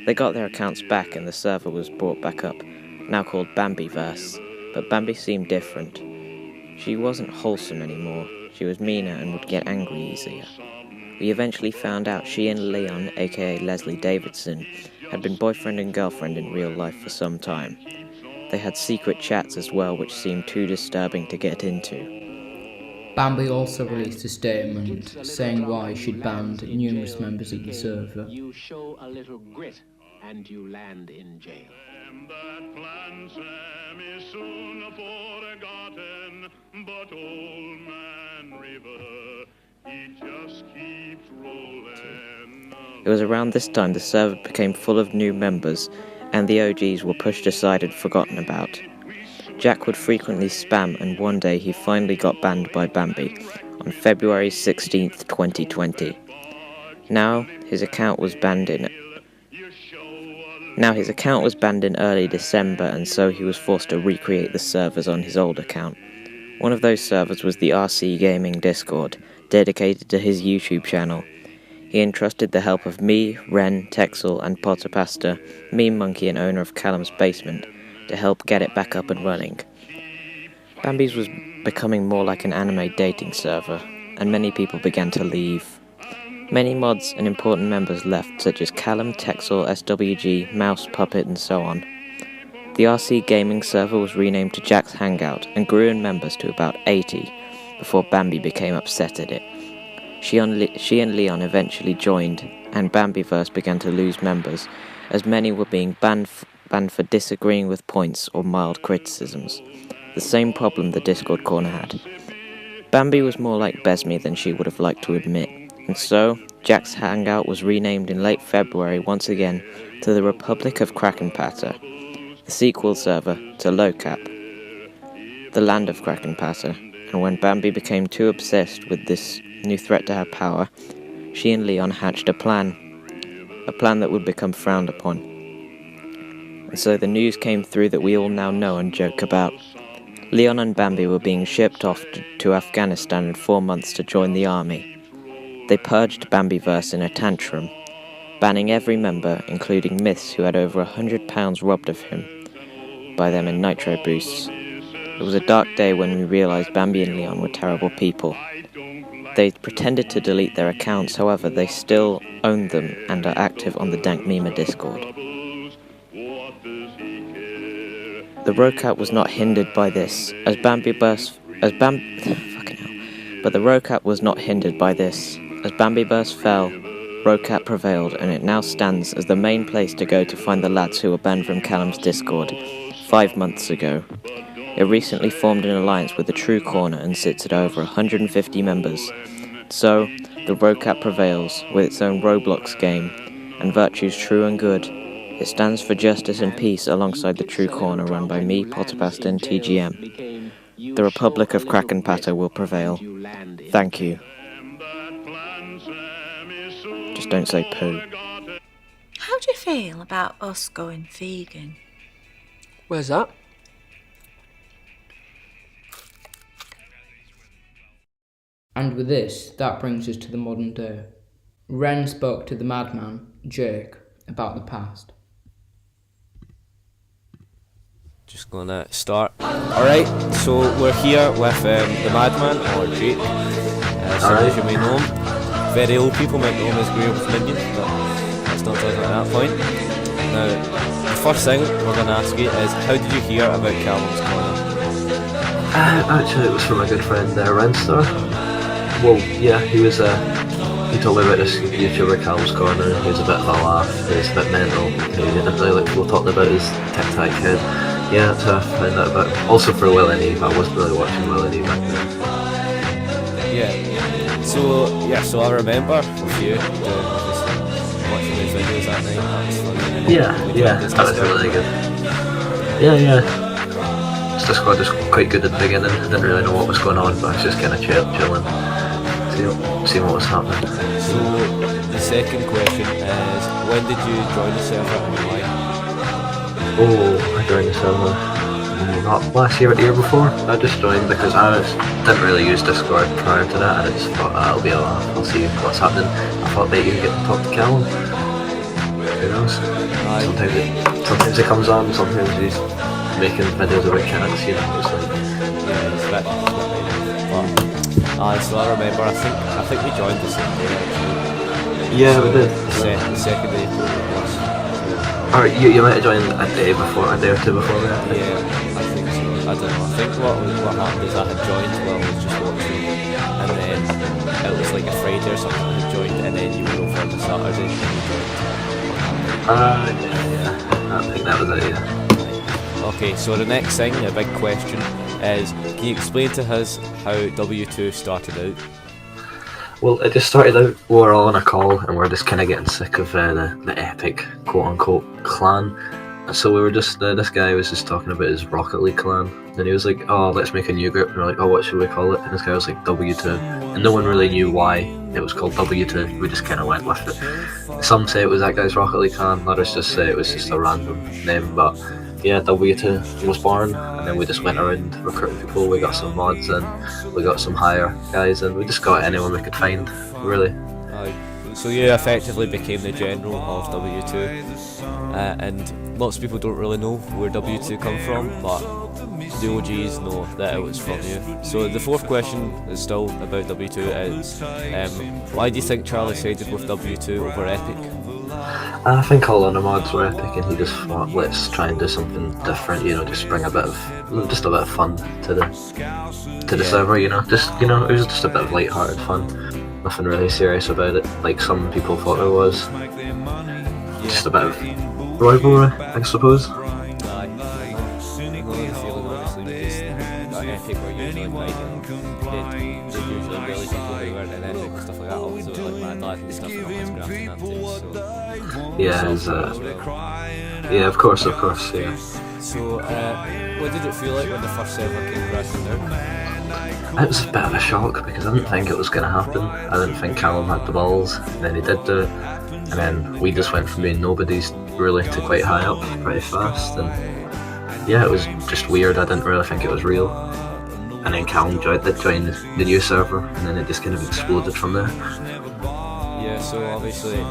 They got their accounts back and the server was brought back up, now called Bambiverse. But Bambi seemed different. She wasn't wholesome anymore, she was meaner and would get angry easier. We eventually found out she and Leon, aka Leslie Davidson, had been boyfriend and girlfriend in real life for some time. They had secret chats as well, which seemed too disturbing to get into. Bambi also released a statement saying why she'd banned numerous members of the server. You show a little grit and you land in jail. That plan, Sam, is soon forgotten, but old man River, It was around this time the server became full of new members, and the OGs were pushed aside and forgotten about. Jack would frequently spam, and one day he finally got banned by Bambi on February 16th, 2020. Now his account was banned in early December, and so he was forced to recreate the servers on his old account. One of those servers was the RC Gaming Discord, dedicated to his YouTube channel. He entrusted the help of me, Ren, Texel, and Potter Pasta, Meme Monkey and owner of Callum's Basement, to help get it back up and running. Bambi's was becoming more like an anime dating server, and many people began to leave. Many mods and important members left, such as Callum, Texel, SWG, Mouse, Puppet, and so on. The RC Gaming server was renamed to Jack's Hangout and grew in members to about 80 before Bambi became upset at it. She and Leon eventually joined, and Bambiverse began to lose members, as many were being banned for disagreeing with points or mild criticisms. The same problem the Discord corner had. Bambi was more like Besme than she would have liked to admit, and so Jack's Hangout was renamed in late February once again to the Republic of Kraken Patter, the sequel server to LowCap, the land of Kraken Patter, and when Bambi became too obsessed with this new threat to her power, she and Leon hatched a plan that would become frowned upon. And so the news came through that we all now know and joke about. Leon and Bambi were being shipped off to Afghanistan in 4 months to join the army. They purged Bambiverse in a tantrum, banning every member, including Myths, who had over £100 robbed of him by them in nitro boosts. It was a dark day when we realised Bambi and Leon were terrible people. They pretended to delete their accounts, however they still own them and are active on the Dank Mima Discord. The Rocat was not hindered by this, but the Rocat was not hindered by this. As Bambiverse fell, Rocat prevailed, and it now stands as the main place to go to find the lads who were banned from Callum's Discord 5 months ago. It recently formed an alliance with the True Corner and sits at over 150 members. So, the Rocat prevails with its own Roblox game, and virtues true and good. It stands for justice and peace alongside the True Corner run by me, Potterpasta and TGM. The Republic of Kraken Patter will prevail. Thank you. Just don't say poo. How do you feel about us going vegan? Where's that? And with this, that brings us to the modern day. Ren spoke to the madman, Jake, about the past. Just gonna start. Alright, so we're here with the madman, or Jake. Some of you may know him. Very old people might know him as Grey Wolf Minion, but let's not talk about that point. Now, the first thing we're gonna ask you is, how did you hear about Callum's Corner? Actually, it was from a good friend, Renstar. Well, yeah, he told me about this YouTuber Callum's Corner. He was a bit of a laugh, he was a bit mental, he didn't really like people talking about his tic-tac kid. Yeah, that's how I found out about it. Also for Will and Eve, I wasn't really watching Will and Eve back then. So I remember with you watching these videos that night. Yeah, that was really good. Yeah. Discord was quite good at the beginning. I didn't really know what was going on, but I was just kind of chilling, seeing what was happening. So the second question is, when did you join the server and why? Oh, I joined the server not last year, but the year before. I just joined because I didn't really use Discord prior to that. I just thought it'll be a laugh. I'll see what's happening. I thought maybe you get to talk to Callum. Who knows? Sometimes it comes on. Sometimes he's making videos about cats. You know, it's like so I remember. I think we joined the same day actually. Yeah, we did. The second day. Alright, you might have joined a day or two before that. Yeah, I think so. I don't know. I think what happened is I had joined while I was just watching, and then it was like a Friday or something. I had joined, and then you were over on the Saturday, and you joined. Yeah. I think that was it. Yeah. Okay, so the next thing, a big question, is can you explain to us how W2 started out? Well, it just started out, we were all on a call and we were just kind of getting sick of the epic quote-unquote clan. And so we were just, this guy was just talking about his Rocket League clan. And he was like, oh, let's make a new group. And we're like, oh, what should we call it? And this guy was like, W2. And no one really knew why it was called W2. We just kind of went with it. Some say it was that guy's Rocket League clan, others just say it was just a random name. But yeah, W2 was born, and then we just went around recruiting people. We got some mods and we got some higher guys, and we just got anyone we could find, really. So you effectively became the general of W2, and lots of people don't really know where W2 come from, but the OGs know that it was from you. So the fourth question is still about W2 is, why do you think Charlie sided with W2 over Epic? I think all the mods were epic, and he just thought, let's try and do something different, just bring a bit of fun to the server, it was just a bit of light-hearted fun, nothing really serious about it, like some people thought it was. Just a bit of rivalry, I suppose. Yeah, of course, yeah. So, what did it feel like when the first server came crashing down? It was a bit of a shock because I didn't think it was going to happen. I didn't think Callum had the balls, and then he did do it. And then we just went from being nobodies really to quite high up pretty fast. And yeah, it was just weird. I didn't really think it was real. And then Callum joined the new server, and then it just kind of exploded from there. Yeah, so obviously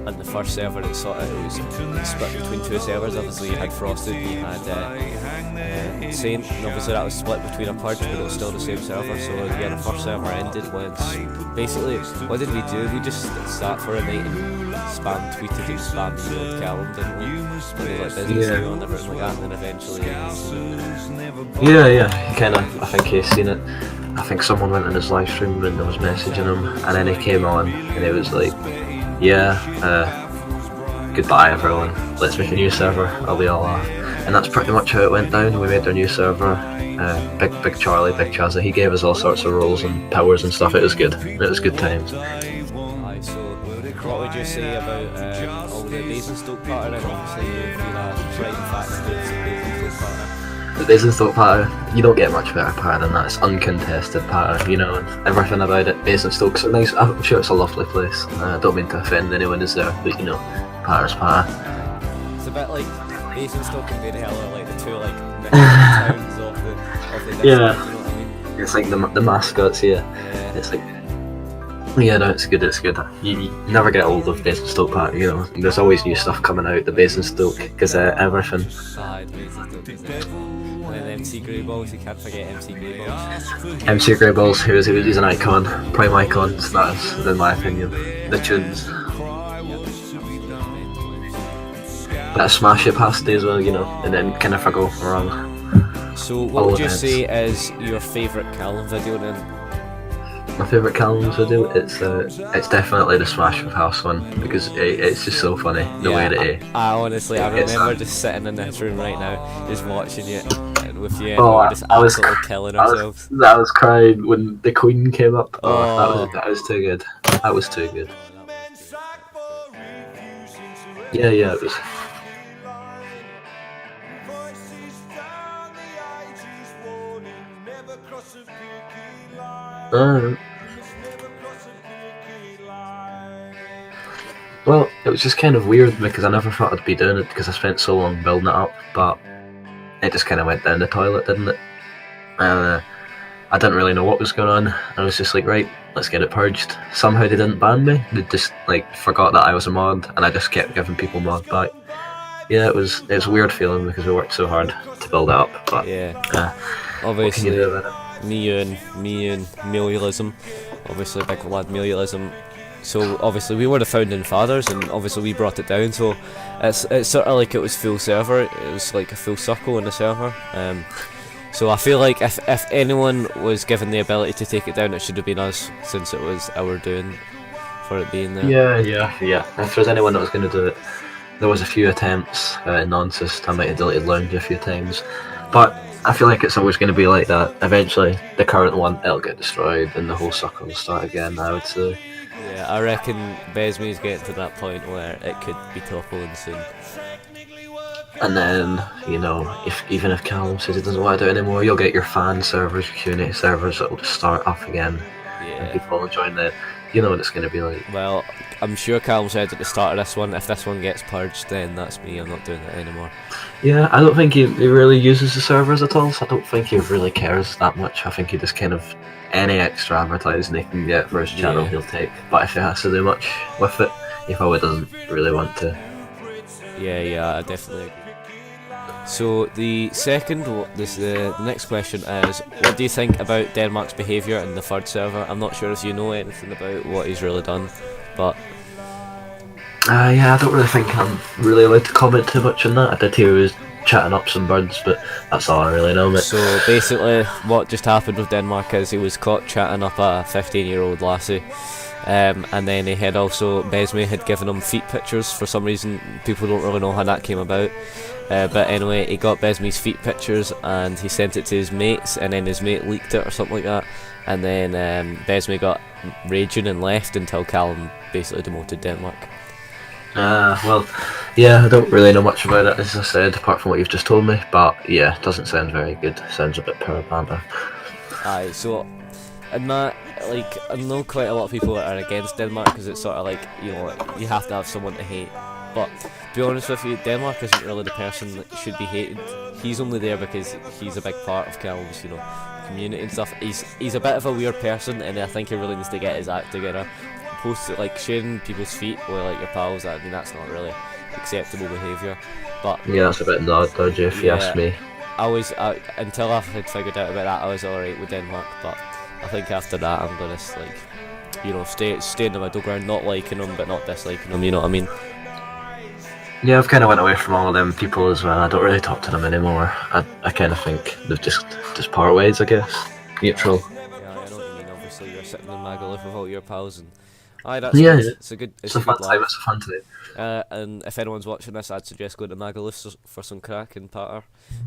on the first server it was split between two servers. Obviously you had Frosted, you had Saint, and obviously that was split between a purge, but it was still the same server. So yeah, the first server ended when basically, what did we do? We just sat for a night and spam tweeted and spam emailed Callum, didn't we? And like business and everything like that, and then eventually he kind of, I think he's seen it. I think someone went in his live stream and I was messaging him, and then he came on and he was like, goodbye everyone, let's make a new server, I'll be all off. And that's pretty much how it went down. We made our new server, Big Charlie, Big Chazza, he gave us all sorts of roles and powers and stuff. It was good times. So what would you say about all the Basingstoke pattern, and obviously you feel a pride and fact that it's a Basingstoke pattern? The Basingstoke pattern, you don't get much better pattern than that. It's uncontested pattern, and everything about it. Basingstoke's a nice, I'm sure it's a lovely place. I don't mean to offend anyone who's there, but patter's pattern. It's a bit like Basingstoke and Berryhill are like the two towns of the district, you know what I mean? It's like the mascots, It's like, no, it's good. You never get old of Basingstoke pattern, There's always new stuff coming out, the Basingstoke, because everything. And then MC Greyballs, you can't forget MC Greyballs. MC Greyballs, he's an icon, prime icon, that is, in my opinion. The tunes. That smash it past as well, and then kind of go wrong. So what would you say is your favourite Callum video then? My favourite Callum video, it's definitely the Smash with House one, because it's just so funny, the way that I honestly, I remember just sitting in this room right now, just watching it with you, and we were just absolutely killing ourselves. I was crying when the Queen came up. That was too good. That was too good. Yeah, it was. Well, it was just kind of weird because I never thought I'd be doing it because I spent so long building it up, but it just kind of went down the toilet, didn't it? And I didn't really know what was going on. I was just like, right, let's get it purged. Somehow they didn't ban me. They just forgot that I was a mod, and I just kept giving people mod back. Yeah, it was a weird feeling because we worked so hard to build it up, but obviously. What can you do about it? Me and Melialism, obviously big lad Melialism. So obviously we were the founding fathers, and obviously we brought it down. So it's sort of like it was full server. It was like a full circle in the server. So I feel like if anyone was given the ability to take it down, it should have been us, since it was our doing for it being there. Yeah. If there's anyone that was going to do it, there was a few attempts. Nonsense. I might have deleted Lounge a few times, but I feel like it's always going to be like that. Eventually, the current one, it'll get destroyed and the whole circle will start again, I would say. Yeah, I reckon Besme's getting to that point where it could be toppling soon. And then, you know, even if Callum says he doesn't want to do it anymore, you'll get your fan servers, your community servers that will just start up again. Yeah. And people will join it. You know what it's going to be like. Well, I'm sure Callum said at the start of this one, if this one gets purged, then that's me, I'm not doing it anymore. Yeah, I don't think he really uses the servers at all, so I don't think he really cares that much. I think he just kind of, any extra advertising he can get for his channel, he'll take. But if he has to do much with it, he probably doesn't really want to. Yeah, I definitely agree. So the next question is, what do you think about Denmark's behaviour in the third server? I'm not sure if you know anything about what he's really done, but... yeah, I don't really think I'm really allowed to comment too much on that. I did hear he was chatting up some birds, but that's all I really know, mate. So basically, what just happened with Denmark is he was caught chatting up a 15-year-old lassie. And then he had also, Besme had given him feet pictures for some reason. People don't really know how that came about. But anyway, he got Besme's feet pictures and he sent it to his mates, and then his mate leaked it or something like that. And then Besme got raging and left until Callum basically demoted Denmark. Well, yeah, I don't really know much about it, as I said, apart from what you've just told me. But yeah, it doesn't sound very good. Sounds a bit power banter. Aye, so, and that, like, I know quite a lot of people are against Denmark because it's sort of like, you know, you have to have someone to hate. But to be honest with you, Denmark isn't really the person that should be hated. He's only there because he's a big part of Callum's, you know, community and stuff. He's a bit of a weird person, and I think he really needs to get his act together. Like sharing people's feet with like your pals, I mean, that's not really acceptable behaviour. But yeah, that's a bit dodgy if you ask me. Until I had figured out about that, I was alright with Denmark, but I think after that I'm gonna like, you know, stay in the middle ground, not liking them but not disliking them, you know what I mean? Yeah, I've kind of went away from all of them people as well. I don't really talk to them anymore. I kind of think they've just part ways, I guess. Neutral. Yeah, I know what you mean. Obviously, you're sitting in Magaluf with all your pals, and that's yeah, good. It's a good. It's a fun time. It's a fun time. And if anyone's watching this, I'd suggest going to Magaluf for some crack and patter,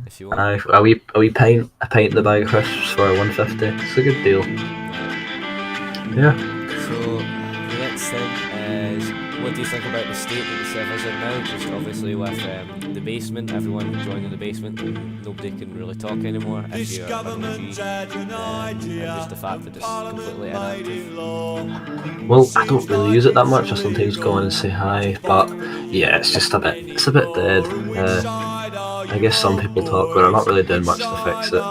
if you want. Are we pint in the bag of crisps for 150? It's a good deal. Yeah. So the next thing is, what do you think about the state that the servers are now? Just obviously with the basement, everyone joining the basement, nobody can really talk anymore if you're an OG, and just the fact that it's completely inactive. Well, I don't really use it that much. I sometimes go in and say hi, but yeah, it's a bit dead. I guess some people talk, but I'm not really doing much to fix it.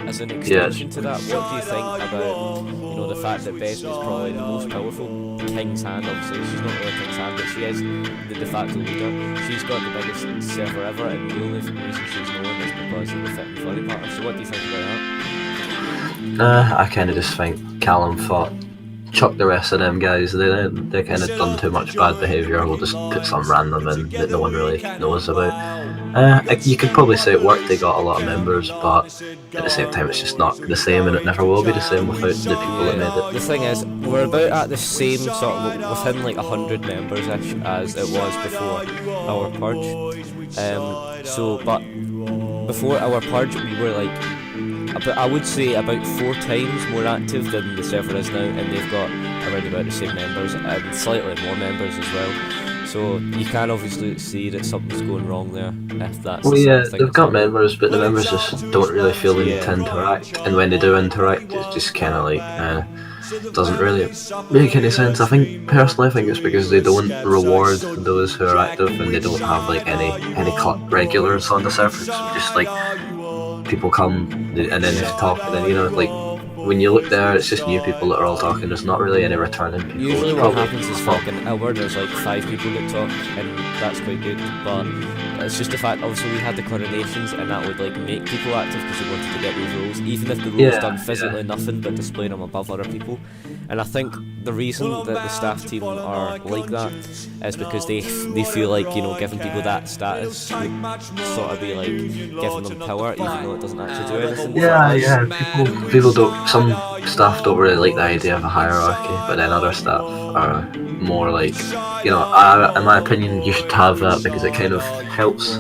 As an extension to that, what do you think about, you know, the fact that Besme is probably the most powerful King's Hand? Obviously, she's not really King's Hand, but she is the de facto leader. She's got the biggest server ever, and the only reason she's known is because of the fit and funny part. So what do you think about that? I kind of just think Callum thought, chuck the rest of them guys, they kind of done too much bad behaviour, we'll just put some random in that no one really knows about. You could probably say it worked, they got a lot of members, but at the same time it's just not the same, and it never will be the same without the people that made it. The thing is, we're about at the same sort of, within like 100 members-ish as it was before our purge. But before our purge we were like, I would say about 4 times more active than the server is now, and they've got around about the same members and slightly more members as well. So you can obviously see that something's going wrong there. If that's well, yeah, they've got members, but the members just don't really feel the need to interact, and when they do interact, it's just kind of like doesn't really make any sense. I think it's because they don't reward those who are active, and they don't have like any regulars on the server. It's just like people come and then they talk, and then, you know, like when you look there, it's just new people that are all talking. There's not really any returning people. Usually what happens is fucking hour, there's like 5 people that talk, and that's quite good, but it's just the fact, obviously we had the coronations, and that would like make people active because they wanted to get those roles, even if the roles done physically nothing but displaying them above other people. And I think the reason that the staff team are like that is because they feel like, you know, giving people that status would sort of be like giving them power, even though it doesn't actually do anything. Yeah. People don't. Some staff don't really like the idea of a hierarchy, but then other staff are more like, you know, in my opinion, you should have that because it kind of helps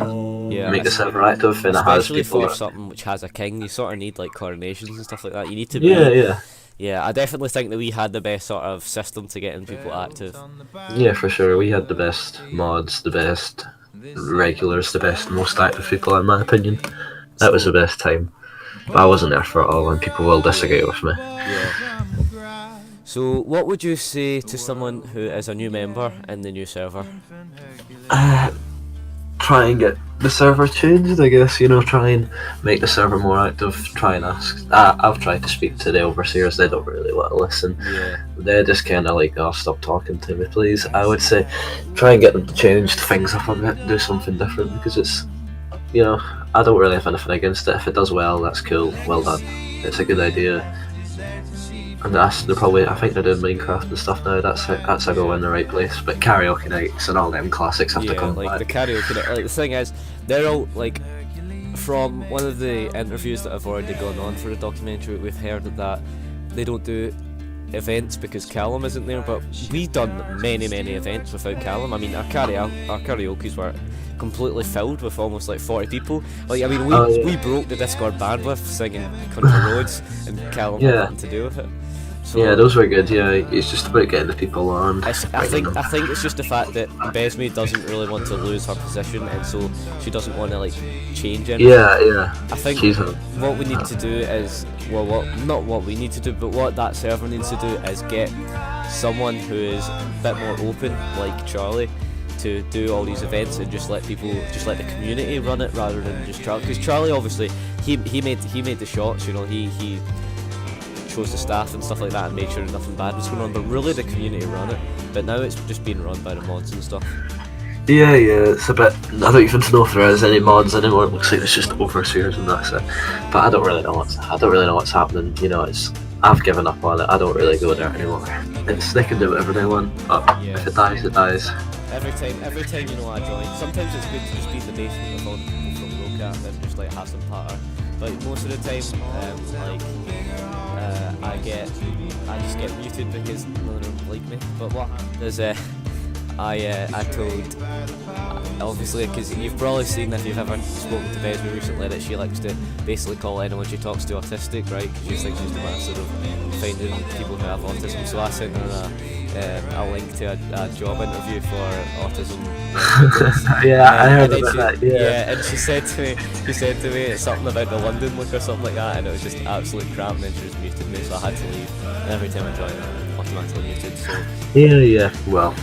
Yeah, make the server active, and it has especially people for that- something which has a king, you sort of need like coronations and stuff like that. You need to Yeah, be, yeah. Yeah, I definitely think that we had the best sort of system to getting people active. Yeah, for sure. We had the best mods, the best regulars, the best, most active people, in my opinion. That was the best time. But I wasn't there for it all, and people will disagree with me. Yeah. So, what would you say to someone who is a new member in the new server? Try and get the server changed, I guess, you know, try and make the server more active, try and ask. I've tried to speak to the overseers, they don't really want to listen. Yeah. They're just kind of like, oh, stop talking to me, please. I would say try and get them to change things up a bit, do something different, because it's, you know, I don't really have anything against it. If it does well, that's cool, well done. It's a good idea. And they're probably, I think they're doing Minecraft and stuff now, that's a go in the right place. But karaoke nights and all them classics have to come like back. the karaoke night. Like the thing is, they're all like, from one of the interviews that have already gone on for the documentary, we've heard that they don't do events because Callum isn't there. But we've done many events without Callum. I mean, our karaoke's were completely filled with almost like 40 people. Like, I mean, we broke the Discord bandwidth singing Country Roads, and Callum had nothing to do with it. So, yeah, those were good. Yeah, it's just about getting the people on. I think it's just the fact that Besme doesn't really want to lose her position, and so she doesn't want to like change anything. Yeah. I think what we need to do is, not what we need to do, but what that server needs to do is get someone who is a bit more open, like Charlie, to do all these events and just let the community run it rather than just Charlie. Because Charlie, obviously, he made the shots. You know, he chose the staff and stuff like that and made sure nothing bad was going on, but really the community run it. But now it's just being run by the mods and stuff. Yeah, it's a bit. I don't even know if there is any mods anymore. It looks like it's just overseers and that's it. But I don't really know what's happening. You know, I've given up on it. I don't really go there anymore. They can do whatever they want. But if it dies, it dies. Every time you know I join. Sometimes it's good to just be in the basement with all the people from Rocat and just like have some patter. But most of the time, I just get muted because none of them like me. But what there's I told, obviously, because you've probably seen, if you've ever spoken to Besme recently, that she likes to basically call anyone she talks to autistic, right? Because she thinks she's the master of finding people who have autism. So I sent her a link to a job interview for autism. Yeah, I heard about that. Yeah, and she said to me it's something about the London look or something like that, and it was just absolute crap. And then she just muted me, so I had to leave. And every time I joined, I'm automatically muted. So yeah. Well,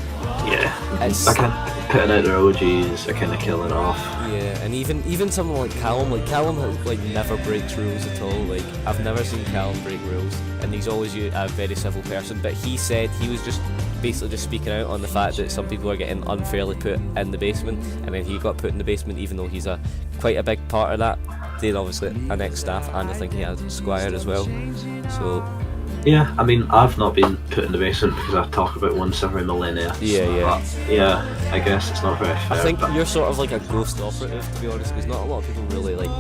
yeah. I can't putting out their OGs. I kind of killing off. Yeah, and even someone like Callum never breaks rules at all. Like, I've never seen Callum break rules, and he's always a very civil person. But he said he was just basically just speaking out on the fact that some people are getting unfairly put in the basement, and then he got put in the basement even though he's quite a big part of that. Then obviously an ex-staff, and I think he has Squire as well. So yeah, I mean, I've not been put in the basement because I talk about once every millennia. Yeah. I guess it's not very fair. I think you're sort of like a ghost operative, to be honest, because not a lot of people really like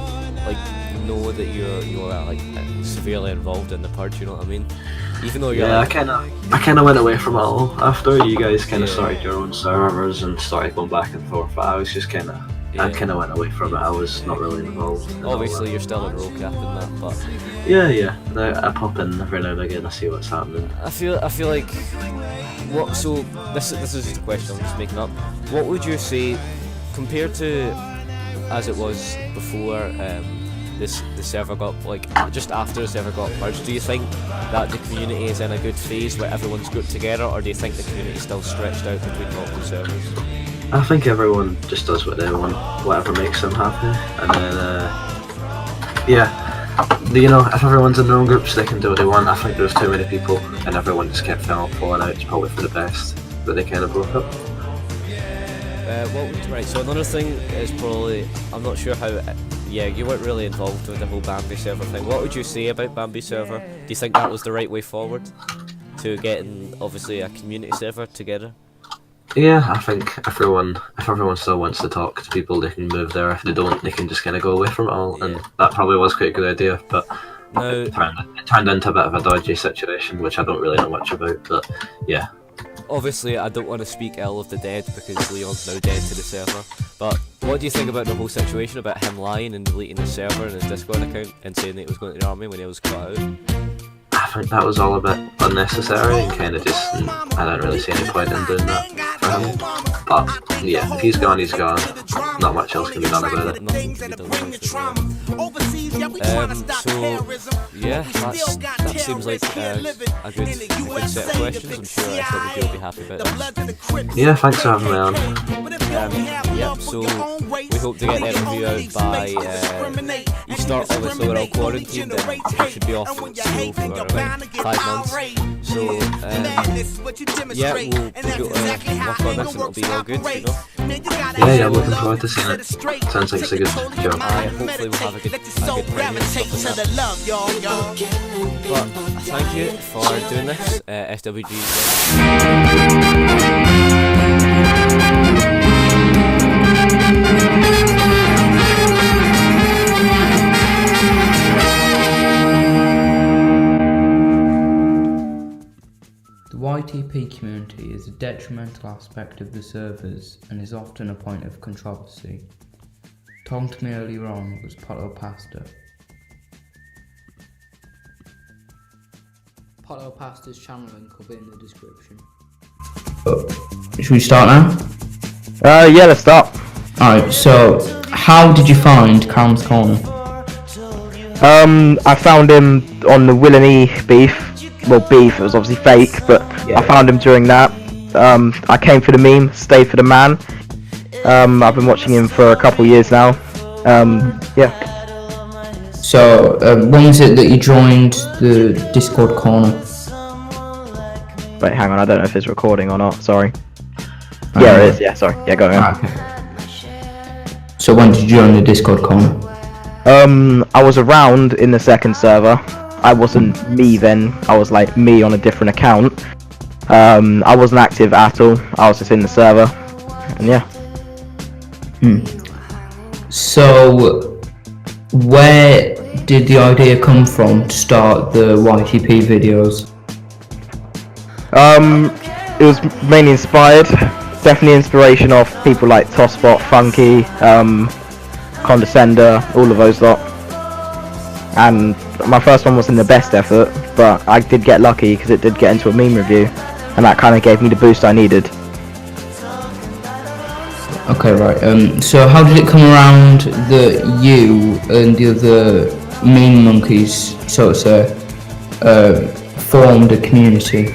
know that you're severely involved in the purge. You know what I mean? Even though you're I kind of went away from it all after you guys kind of started your own servers and started going back and forth. But I was just kind of. I kind of went away from it. I was not really involved. Obviously, you're still in Rollcap and that, but yeah. Now I pop in every now and again. I see what's happening. I feel like what. So this is just a question I'm just making up. What would you say compared to as it was before the server got just after the server got purged? Do you think that the community is in a good phase where everyone's grouped together, or do you think the community is still stretched out between multiple servers? I think everyone just does what they want, whatever makes them happy, and then you know, if everyone's in their own groups, they can do what they want. I think there's too many people, and everyone just kept falling out. It's probably for the best, but they kind of broke up. Right, so another thing is probably, I'm not sure how. Yeah, you weren't really involved with the whole Bambi server thing. What would you say about Bambi server? Do you think that was the right way forward to getting obviously a community server together? Yeah, I think if everyone still wants to talk to people, they can move there. If they don't, they can just kind of go away from it all. And that probably was quite a good idea, but it turned into a bit of a dodgy situation, which I don't really know much about. But yeah. obviously I don't want to speak ill of the dead because Leon's now dead to the server, but what do you think about the whole situation about him lying and deleting his server and his Discord account and saying that he was going to the army when he was cut out? I think that was all a bit unnecessary and kind of just, I don't really see any point in doing that for him. But yeah, if he's gone, he's gone. Not much else can be done about it. Nothing can be done about it. So yeah, that seems like a good set of questions. I'm sure SWG will be happy about this. Yeah, thanks for having me on. Yeah, so we hope to get that review out by Easter. Obviously we're all quarantined and we should be off school for around 5 months. So yeah, we'll go work on this and it'll be all good, you know. Yeah, I'm looking forward to seeing it. Sounds like it's a good job. Hopefully we'll have a good time and stuff like that. But thank you for doing this, SWG. The YTP community is a detrimental aspect of the servers and is often a point of controversy. Tom to me earlier on was Potto Pasta. Potto Pasta's channel link will be in the description. Should we start now? Yeah, let's start. Alright, so how did you find Calm's Corner? I found him on the Will and E beef. Well, beef, it was obviously fake, but yeah. I found him during that. I came for the meme, stayed for the man. I've been watching him for a couple years now. Yeah. So, when was it that you joined the Discord corner? Wait, hang on, I don't know if it's recording or not, sorry. Yeah, it is, yeah, sorry. Yeah, go on. Okay. So when did you join the Discord corner? I was around in the second server. I wasn't me then, I was like me on a different account. I wasn't active at all, I was just in the server, and yeah. So, where did the idea come from to start the YTP videos? It was mainly inspired, definitely inspiration of people like Tosspot, Funky, Condescender, all of those lot. And my first one wasn't the best effort, but I did get lucky because it did get into a meme review, and that kind of gave me the boost I needed. Okay, right. So how did it come around that you and the other meme monkeys, so to say, formed a community?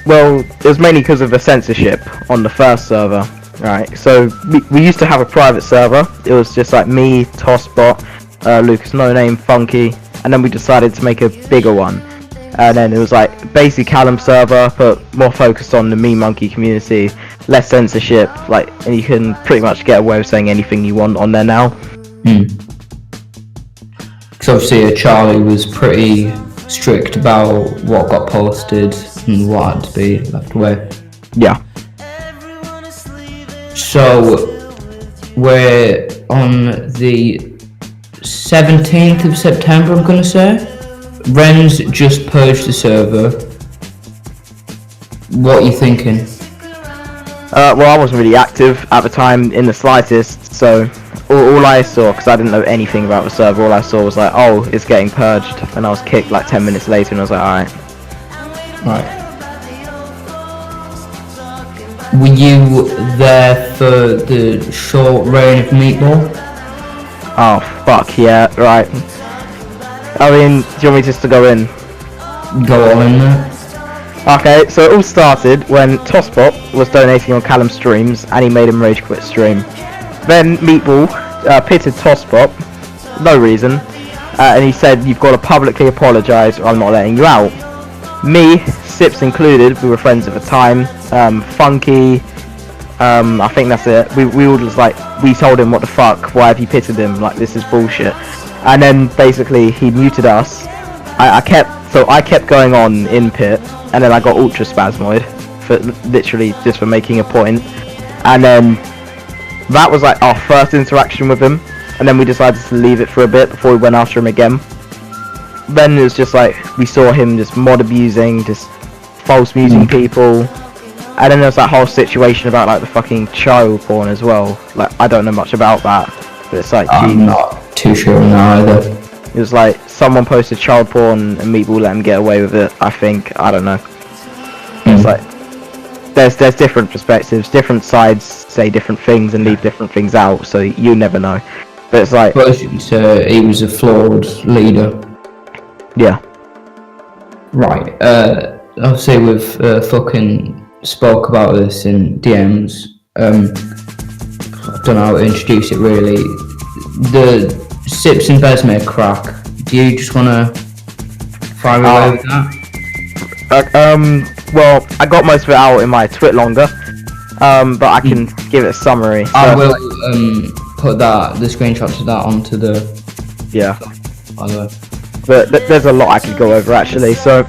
Well, it was mainly because of the censorship on the first server, right? So we used to have a private server. It was just like me, Tosspot, Lucas No Name, Funky, and then we decided to make a bigger one. And then it was like basically Callum server, but more focused on the meme monkey community, less censorship, like, and you can pretty much get away with saying anything you want on there now. Because obviously Charlie was pretty strict about what got posted and what had to be left away. Yeah. So we're on the 17th of September, I'm gonna say. Ren's just purged the server. What are you thinking? Well, I wasn't really active at the time in the slightest, so all I saw, because I didn't know anything about the server, all I saw was like, oh, it's getting purged, and I was kicked like 10 minutes later, and I was like, alright. Right. Were you there for the short reign of Meatball? Oh, fuck, yeah, right. I mean, do you want me just to go in? Go all in there. Okay, so it all started when Tosspot was donating on Callum's streams, and he made him rage quit stream. Then Meatball pitted Tosspot, no reason, and he said, you've got to publicly apologise or I'm not letting you out. Me, Sips included, we were friends at the time, Funky, I think that's it. We all just like, we told him what the fuck, why have you pitted him, like this is bullshit. And then basically he muted us. I kept going on in pit, and then I got ultra spasmoid for literally just for making a point. And then that was like our first interaction with him, and then we decided to leave it for a bit before we went after him again. Then it was just like we saw him just mod abusing, just false musing people. And then there's that whole situation about like the fucking child porn as well. Like, I don't know much about that, but it's like, I'm not too sure on that either. It was like someone posted child porn and Meatball let him get away with it. I think, I don't know. It's like there's different perspectives, different sides say different things and leave different things out, so you never know. But it's like, he was a flawed leader. Yeah. Right. Obviously we've fucking spoke about this in DMs. I don't know how to introduce it really. The Sips and Besmere crack. Do you just want to fire away with that? Well, I got most of it out in my twit longer, but I can give it a summary. So. I will put the screenshots of that onto the... Yeah. By the way. But there's a lot I could go over actually, so...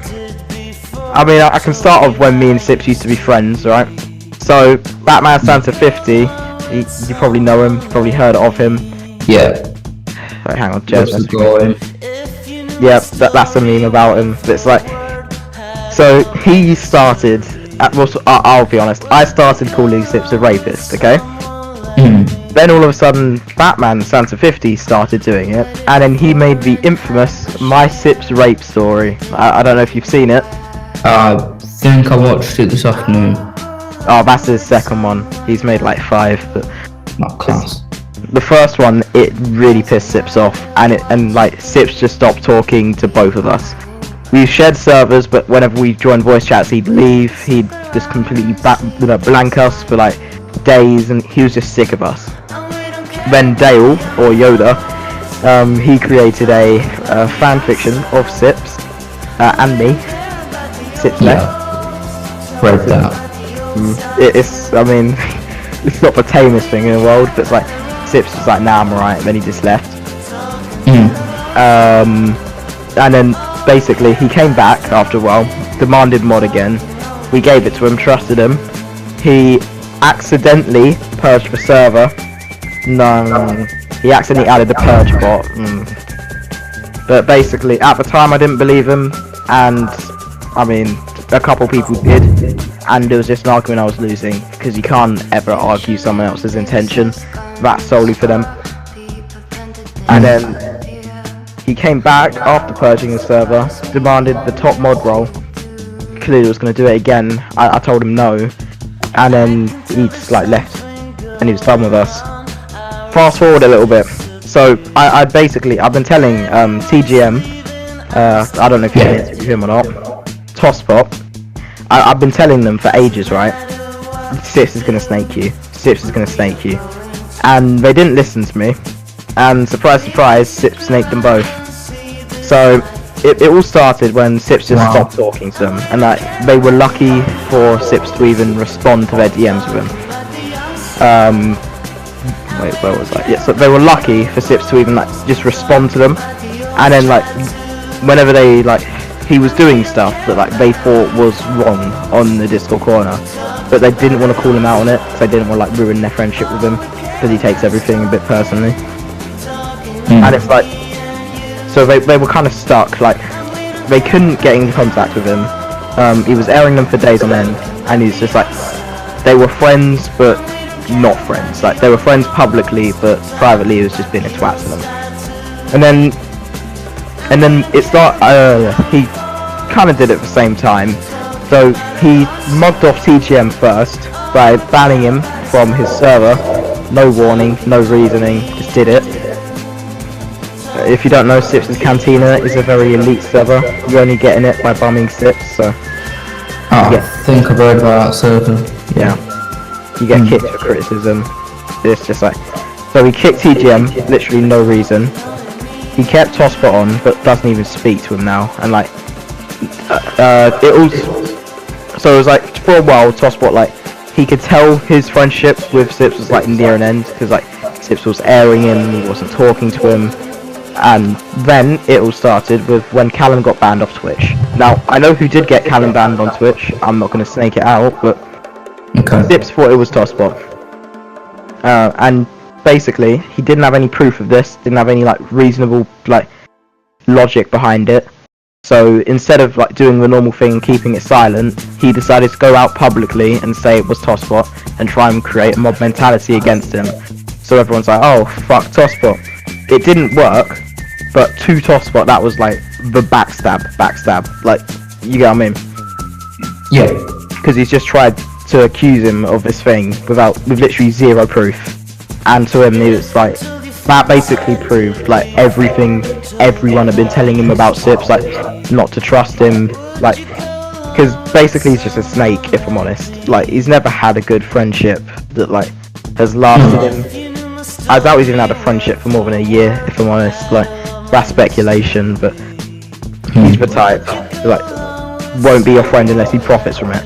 I mean, I can start off when me and Sips used to be friends, right? So, Batman Santa 50, you probably know him, probably heard of him. Yeah. Right, hang on, Jez. Yeah, that's a meme about him. It's like... So, he started... I'll be honest, I started calling Sips a rapist, okay? Then all of a sudden, Batman Santa 50 started doing it, and then he made the infamous My Sips Rape story. I don't know if you've seen it. I think I watched it this afternoon. Oh, that's his second one. He's made like 5, but not class. The first one, it really pissed Sips off, and like Sips just stopped talking to both of us. We shared servers, but whenever we joined voice chats, he'd leave. He'd just completely blank us for like days, and he was just sick of us. Then Dale, or Yoda, he created a fan fiction of Sips and me. Sips left. Read that. It's, I mean, it's not the tamest thing in the world, but it's like, Sips was like, nah, I'm alright, and then he just left. And then, basically, he came back after a while, demanded mod again, we gave it to him, trusted him, he accidentally purged the server, he accidentally added the purge bot, But basically, at the time I didn't believe him, and, I mean, a couple people did, and there was just an argument I was losing, because you can't ever argue someone else's intention, that's solely for them. And then he came back after purging the server, demanded the top mod role, clearly was going to do it again. I told him no, and then he just like left, and he was done with us. Fast forward a little bit, so I've been telling TGM, I don't know if you interview him or not, Tosspot, I've been telling them for ages, right? Sips is going to snake you, Sips is going to snake you, and they didn't listen to me, and surprise surprise, Sips snaked them both. So it all started when Sips just stopped talking to them, and like they were lucky for Sips to even respond to their DMs with him. Wait, where was I? Yeah, so they were lucky for Sips to even like just respond to them, and then like whenever they like he was doing stuff that like they thought was wrong on the Discord corner, but they didn't want to call him out on it, so they didn't want to like ruin their friendship with him because he takes everything a bit personally. And it's like, so they were kind of stuck, like they couldn't get in contact with him. He was airing them for days on end, and he's just like, they were friends but not friends, like they were friends publicly but privately he was just being a twat to them. And then it started, he kind of did it at the same time, so he mugged off TGM first by banning him from his server, no warning, no reasoning, just did it. If you don't know, Sips' Cantina is a very elite server. You're only getting it by bumming Sips, so... I think I've heard about that server. Yeah. You get kicked for criticism. It's just like... So he kicked TGM, literally no reason. He kept Tosspot on, but doesn't even speak to him now. And like... So it was like, for a while, Tosspot, like... He could tell his friendship with Sips was like near an end, because like, Sips was airing him, he wasn't talking to him. And then it all started with when Callum got banned off Twitch. Now, I know who did get Callum banned on Twitch, I'm not going to snake it out, but Sips thought it was Tosspot. And basically, he didn't have any proof of this, didn't have any like reasonable like logic behind it. So instead of like doing the normal thing and keeping it silent, he decided to go out publicly and say it was Tosspot and try and create a mob mentality against him. So everyone's like, oh fuck Tosspot. It didn't work, but to Tosspot that was like the backstab. Like, you get what I mean? Yeah. Because he's just tried to accuse him of this thing with literally zero proof. And to him, he was like, that basically proved like everything everyone had been telling him about Sips, like not to trust him, like, because basically he's just a snake, if I'm honest. Like, he's never had a good friendship that like has lasted him. I doubt he's even had a friendship for more than a year, if I'm honest. Like, that's speculation, but he's the type that like won't be your friend unless he profits from it.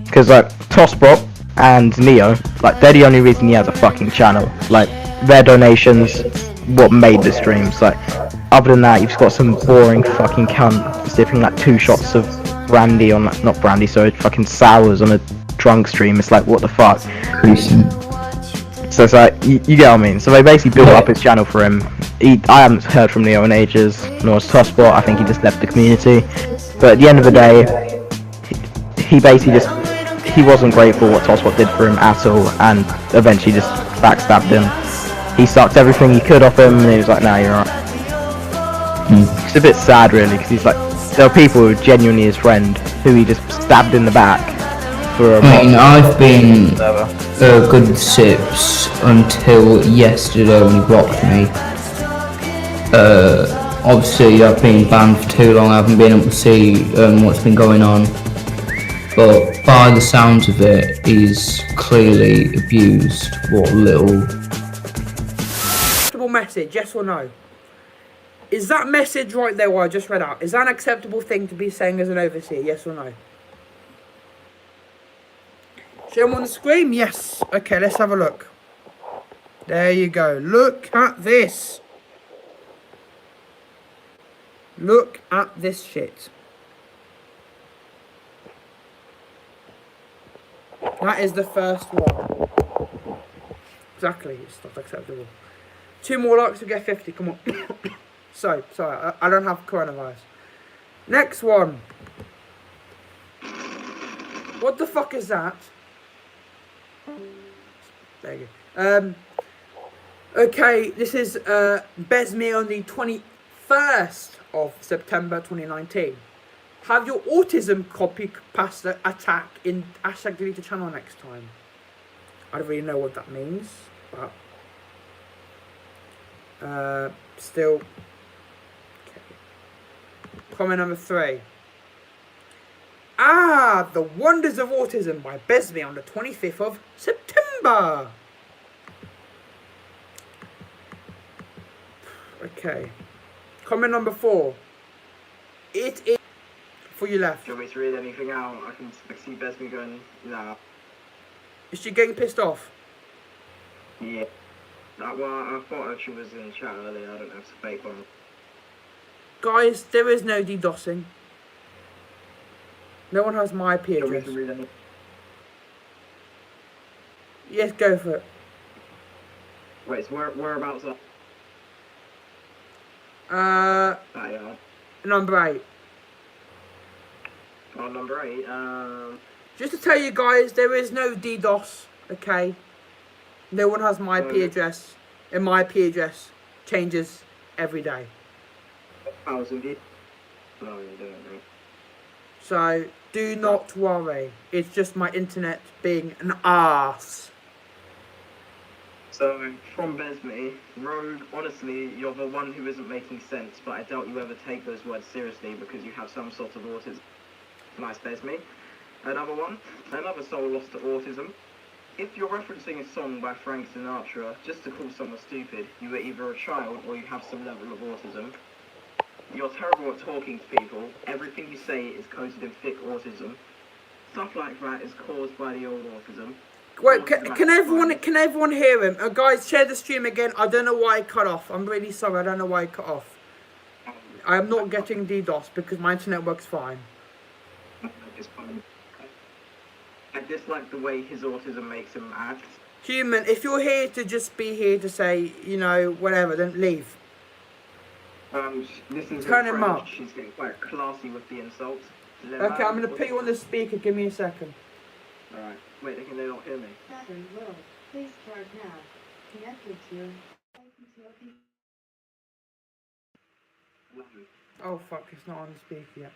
Because like Tosspot and Neo, like, they're the only reason he has a fucking channel. Like, their donations what made the streams. Like, other than that, you've just got some boring fucking cunt sipping like 2 shots of brandy on, like, not brandy, sorry, fucking sours on a drunk stream. It's like, what the fuck? So it's like, you get what I mean. So they basically built up his channel for him. I haven't heard from Neo in ages, nor has Tosspot. I think he just left the community. But at the end of the day, he basically just, he wasn't grateful what Tosspot did for him at all, and eventually just backstabbed him. He sucked everything he could off him, and he was like, nah, you're right. It's a bit sad, really, because he's like, there are people who are genuinely his friend, who he just stabbed in the back for a I've been good Sips until yesterday when he blocked me. Obviously I've been banned for too long, I haven't been able to see what's been going on. But by the sounds of it, he's clearly abused what little... Message, yes or no? Is that message right there what I just read out, is that an acceptable thing to be saying as an overseer, yes or no? Show him on the screen, yes. Okay, let's have a look. There you go, look at this. Look at this shit. That is the first one. Exactly, it's not acceptable. 2 more likes to get 50, come on. Sorry, I don't have coronavirus. Next one. What the fuck is that? There you go. Okay, this is Besme on the 21st of September 2019. Have your autism copy pasta attack in hashtag delete the channel next time. I don't really know what that means, but still. Okay. Comment number 3. The Wonders of Autism by Besme on the 25th of September. Okay. Comment number 4. It is for you left. Do you want me to read anything out? I can see Besme going, nah. Is she getting pissed off? Yeah. Well, I thought she was in chat earlier. I don't know if it's a fake one. Guys, there is no DDoSing. No one has my IP address. Yes, go for it. Wait, so whereabouts are... Number 8. Oh, number 8. Just to tell you guys, there is no DDoS, okay? No one has my IP address, and my IP address changes every day. 1,000 people? No, you don't know. So, do not worry. It's just my internet being an arse. So, from Besme, Rogue, honestly, you're the one who isn't making sense, but I doubt you ever take those words seriously because you have some sort of autism. Nice, Besme. Another one, another soul lost to autism. If you're referencing a song by Frank Sinatra just to call someone stupid, you are either a child or you have some level of autism. You're terrible at talking to people. Everything you say is coated in thick autism. Stuff like that is caused by the old autism. Wait, can everyone hear him? Guys, share the stream again. I don't know why it cut off. I'm really sorry. I don't know why it cut off. I am not getting DDoS because my internet works fine. I dislike the way his autism makes him act. Human, if you're here to just be here to say, you know, whatever, then leave. This is Turn him up. She's getting quite classy with the insults. Okay, I'm gonna put you on the speaker. Give me a second. Alright. Wait, they not hear me. Very well. Please start now. Connected to. Oh fuck, it's not on the speaker yet.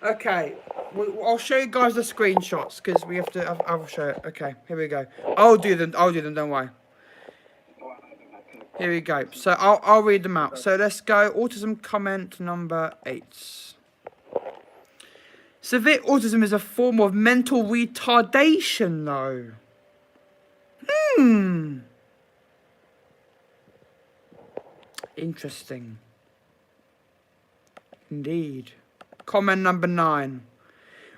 Okay, I'll show you guys the screenshots because we have to. I'll show it. Okay, here we go. I'll do them. Don't worry. Here we go. So I'll read them out. So let's go. Autism comment number 8. Severe autism is a form of mental retardation, though. Interesting. Indeed. Comment number 9.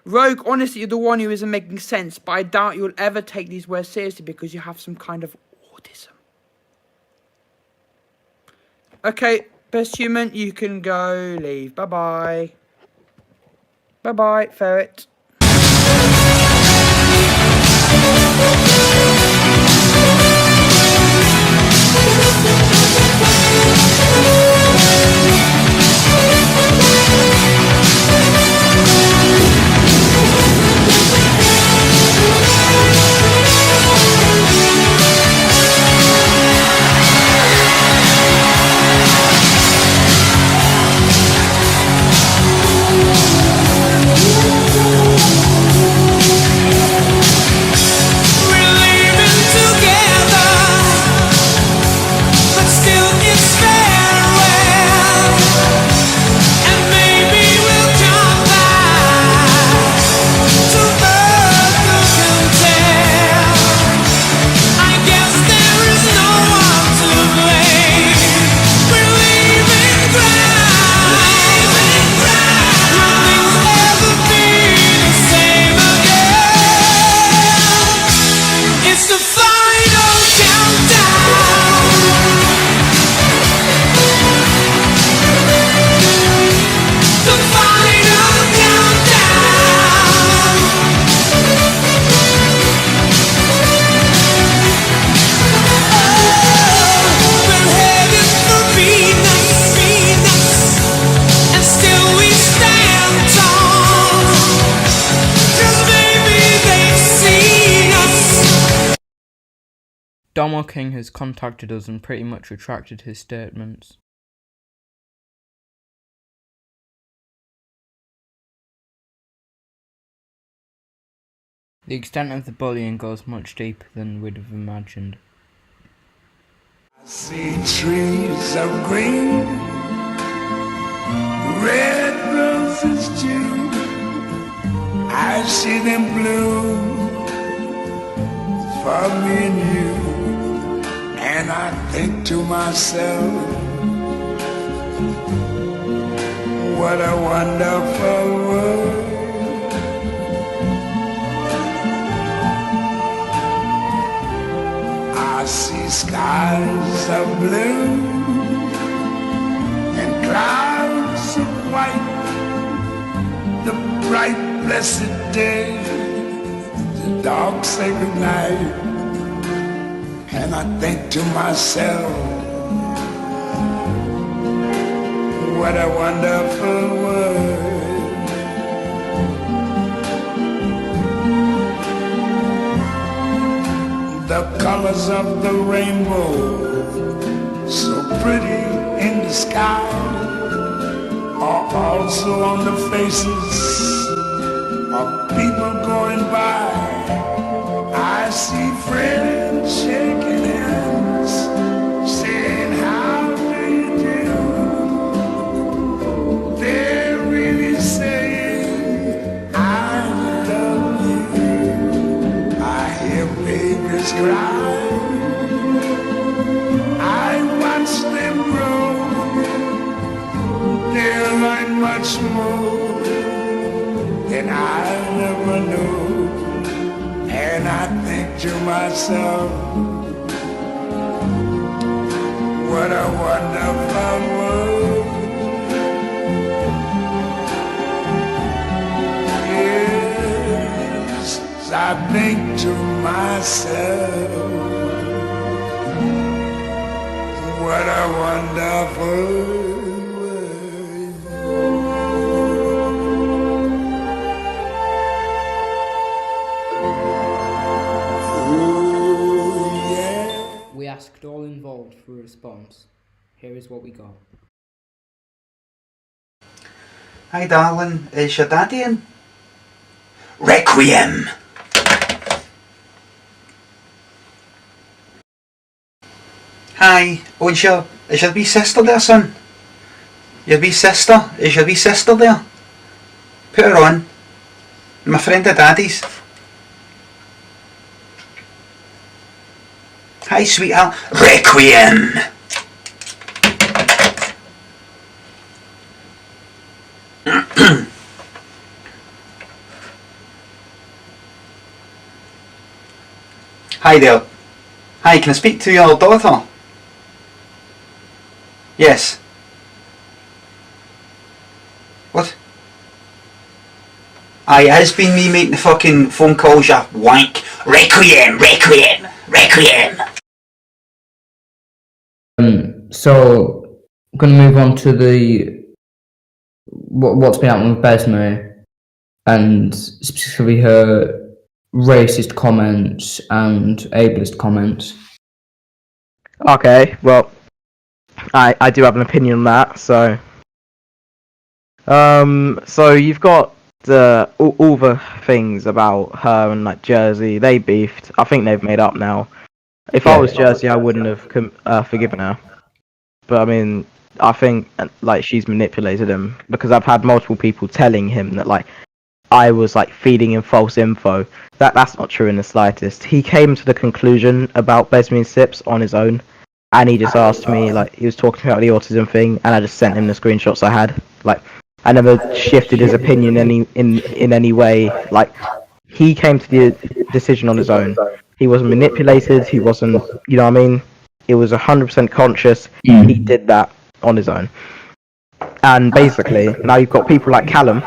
Rogue, honestly, you're the one who isn't making sense, but I doubt you'll ever take these words seriously because you have some kind of autism. Okay, best human, you can go leave. Bye-bye. Bye-bye, ferret. Domo King has contacted us and pretty much retracted his statements. The extent of the bullying goes much deeper than we'd have imagined. I see trees of green, red roses too. I see them bloom for me and you. And I think to myself, what a wonderful world. I see skies of blue and clouds of white, the bright blessed day, the dark sacred night. And I think to myself, what a wonderful world. The colors of the rainbow, so pretty in the sky, are also on the faces of people going by. I see friends shaking hands, saying, how do you do? They're really saying, I love you. I hear babies cry, I watch them grow. They'll learn much more than I never knew. And I think to myself, what a wonderful world. Yes, I think to myself, what a wonderful We asked all involved for a response. Here is what we got. Hi darling, is your daddy in? Requiem! Hi, oh is your wee sister there, son? Your wee sister? Is your wee sister there? Put her on. I'm a friend of daddy's. Hi sweetheart. Requiem! Hi there. Hi, can I speak to your daughter? Yes. What? Aye, it has been me making the fucking phone calls, you wank. Requiem, requiem, requiem. So I'm gonna move on to the what's been happening with Besme, and specifically her racist comments and ableist comments. Okay, well, I do have an opinion on that. So you've got all the things about her and like Jersey. They beefed. I think they've made up now. If I was Jersey, I wouldn't have forgiven her. But I mean, I think like she's manipulated him, because I've had multiple people telling him that like I was like feeding him false info. That's not true in the slightest. He came to the conclusion about Besme and Sips on his own, and he just asked me, like, he was talking about the autism thing, and I just sent him the screenshots I had. Like, I never shifted his opinion in any way. Like, he came to the decision on his own. He wasn't manipulated. He wasn't, you know what I mean? It was 100% conscious. He did that on his own. And basically, now you've got people like Callum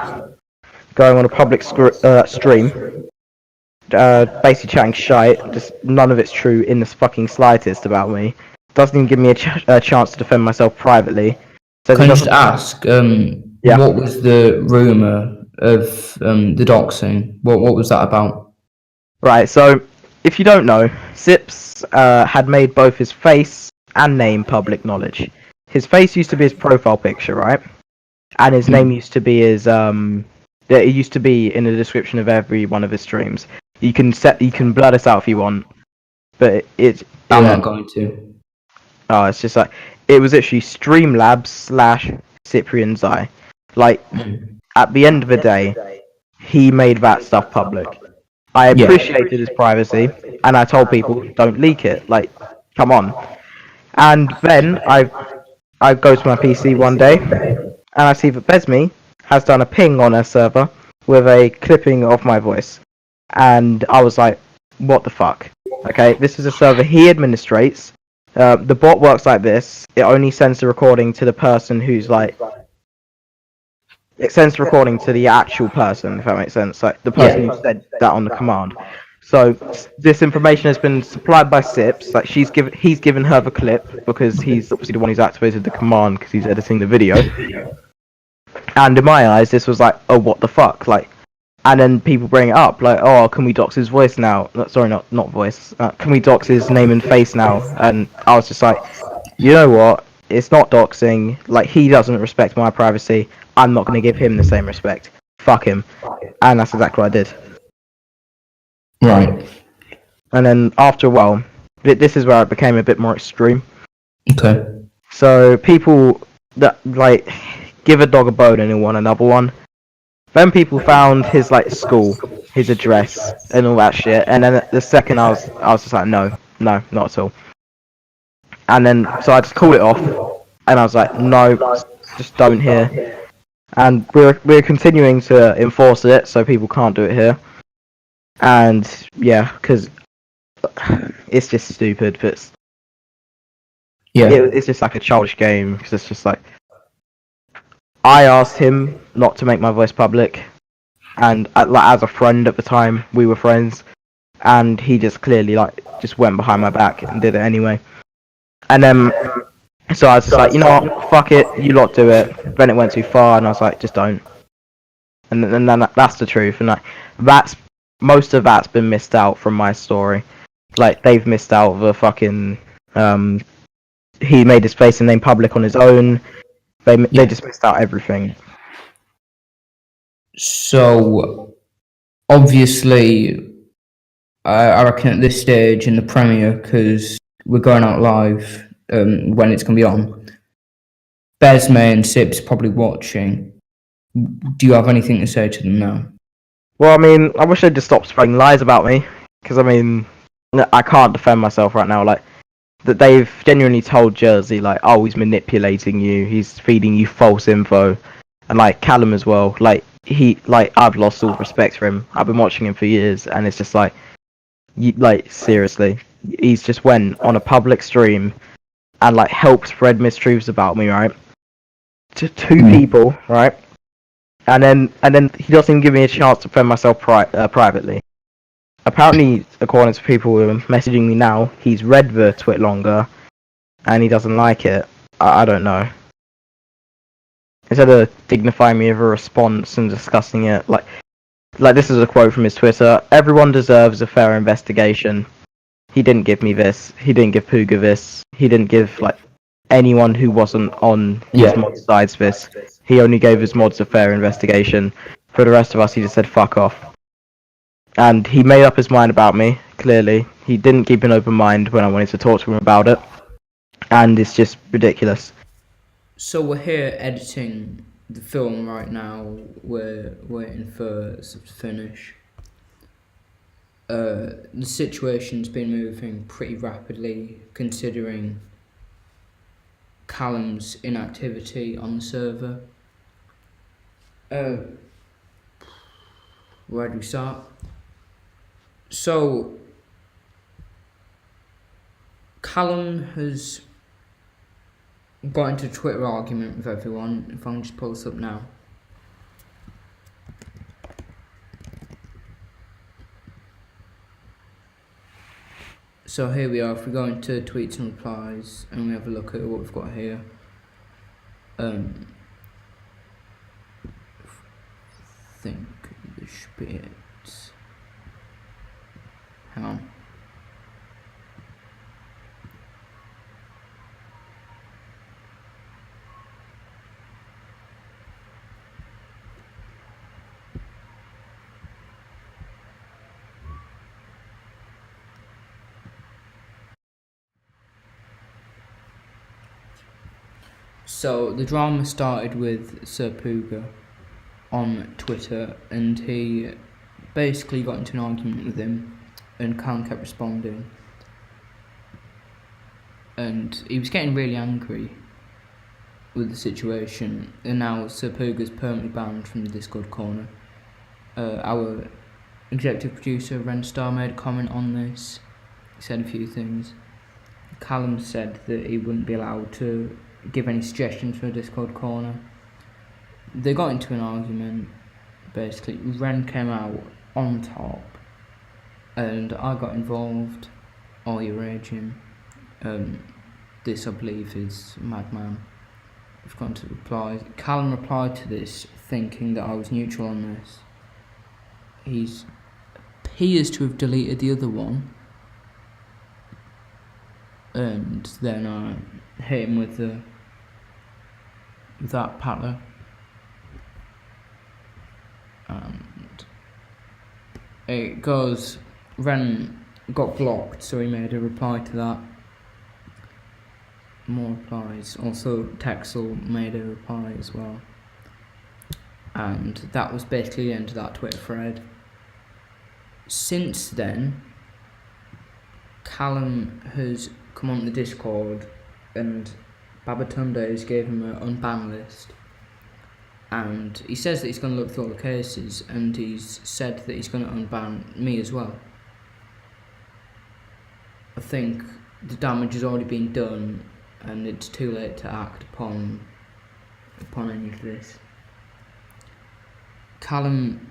going on a public stream, basically chatting shite. Just none of it's true in the fucking slightest about me. Doesn't even give me a chance to defend myself privately. Can I just ask, what was the rumour of the doxing? What was that about? Right, so if you don't know, Sips had made both his face and name public knowledge. His face used to be his profile picture, right? And his name used to be his it used to be in the description of every one of his streams. You can blur this out if you want, but I'm not going to. Oh, it's just like it was actually Streamlabs / Cyprian Zai. Like at the end of the day, he made that stuff public. I appreciated his privacy, and I told people don't leak it. Like, come on. And then I go to my PC one day, and I see that Besme has done a ping on her server with a clipping of my voice, and I was like, what the fuck? Okay, this is a server he administrates. The bot works like this. It only sends the recording to the person who's like... It sends the recording to the actual person, if that makes sense. Like, the person who said that on the command. So, this information has been supplied by Sips. Like, he's given her the clip, because he's obviously the one who's activated the command, because he's editing the video. And in my eyes, this was like, oh, what the fuck? Like, and then people bring it up, like, oh, can we dox his voice now? Sorry, not voice. Can we dox his name and face now? And I was just like, you know what? It's not doxing. Like, he doesn't respect my privacy. I'm not going to give him the same respect. Fuck him. And that's exactly what I did. Right. And then after a while, this is where it became a bit more extreme. Okay. So people that like give a dog a bone and they want another one. Then people found his like school, his address, and all that shit. And then the second I was just like, no, not at all. And then so I just called it off, and I was like, no, just don't here. And we're continuing to enforce it, so people can't do it here. And yeah, because it's just stupid. But it's just like a childish game. Because it's just like I asked him not to make my voice public, and like as a friend at the time, we were friends, and he just clearly like just went behind my back and did it anyway. And then So I was just like, you know what, fuck it, you lot do it. Then it went too far, and I was like, just don't. And then that's the truth, and like that's most of that's been missed out from my story. Like they've missed out the fucking he made his face and name public on his own. They just missed out everything. So obviously, I reckon at this stage in the premiere, because we're going out live when it's going to be on, Besme and Sip's probably watching. Do you have anything to say to them now? Well, I mean, I wish they'd just stop spreading lies about me, because I mean, I can't defend myself right now. Like that, they've genuinely told Jersey like, oh, he's manipulating you, he's feeding you false info, and like Callum as well. Like I've lost all respect for him. I've been watching him for years, and it's just like, seriously, he's just went on a public stream and like helped spread mistruths about me, right? To two people, right? And then he doesn't even give me a chance to defend myself privately. Apparently, according to people who are messaging me now, he's read the tweet longer, and he doesn't like it. I don't know. Instead of dignifying me with a response and discussing it, like this is a quote from his Twitter: "Everyone deserves a fair investigation." He didn't give me this. He didn't give Puga this. He didn't give like anyone who wasn't on his mod sides this. He only gave his mods a fair investigation. For the rest of us, he just said fuck off. And he made up his mind about me, clearly. He didn't keep an open mind when I wanted to talk to him about it. And it's just ridiculous. So we're here editing the film right now. We're waiting for stuff to finish. The situation's been moving pretty rapidly, considering Callum's inactivity on the server. Where do we start? So, Callum has got into a Twitter argument with everyone. If I can just pull this up now. So here we are. If we go into tweets and replies and we have a look at what we've got here. I think this should be it. Hang on. So the drama started with Sir Puga on Twitter, and he basically got into an argument with him, and Callum kept responding, and he was getting really angry with the situation, and now Sir Puga's permanently banned from the Discord corner. Our executive producer Ren Star made a comment on this. He said a few things. Callum said that he wouldn't be allowed to give any suggestions for a Discord corner. They got into an argument. Basically, Ren came out on top, and I got involved. Oh, you're raging. This, I believe, is Madman. I've gone to reply. Callum replied to this, thinking that I was neutral on this. He appears to have deleted the other one, and then I hit him with that pattern. And it goes, Ren got blocked, so he made a reply to that. More replies. Also, Texel made a reply as well. And that was basically the end of that Twitter thread. Since then, Callum has come on the Discord, and Babatunde has gave him an unban list. And he says that he's going to look through all the cases, and he's said that he's going to unban me as well. I think the damage has already been done, and it's too late to act upon any of this. Callum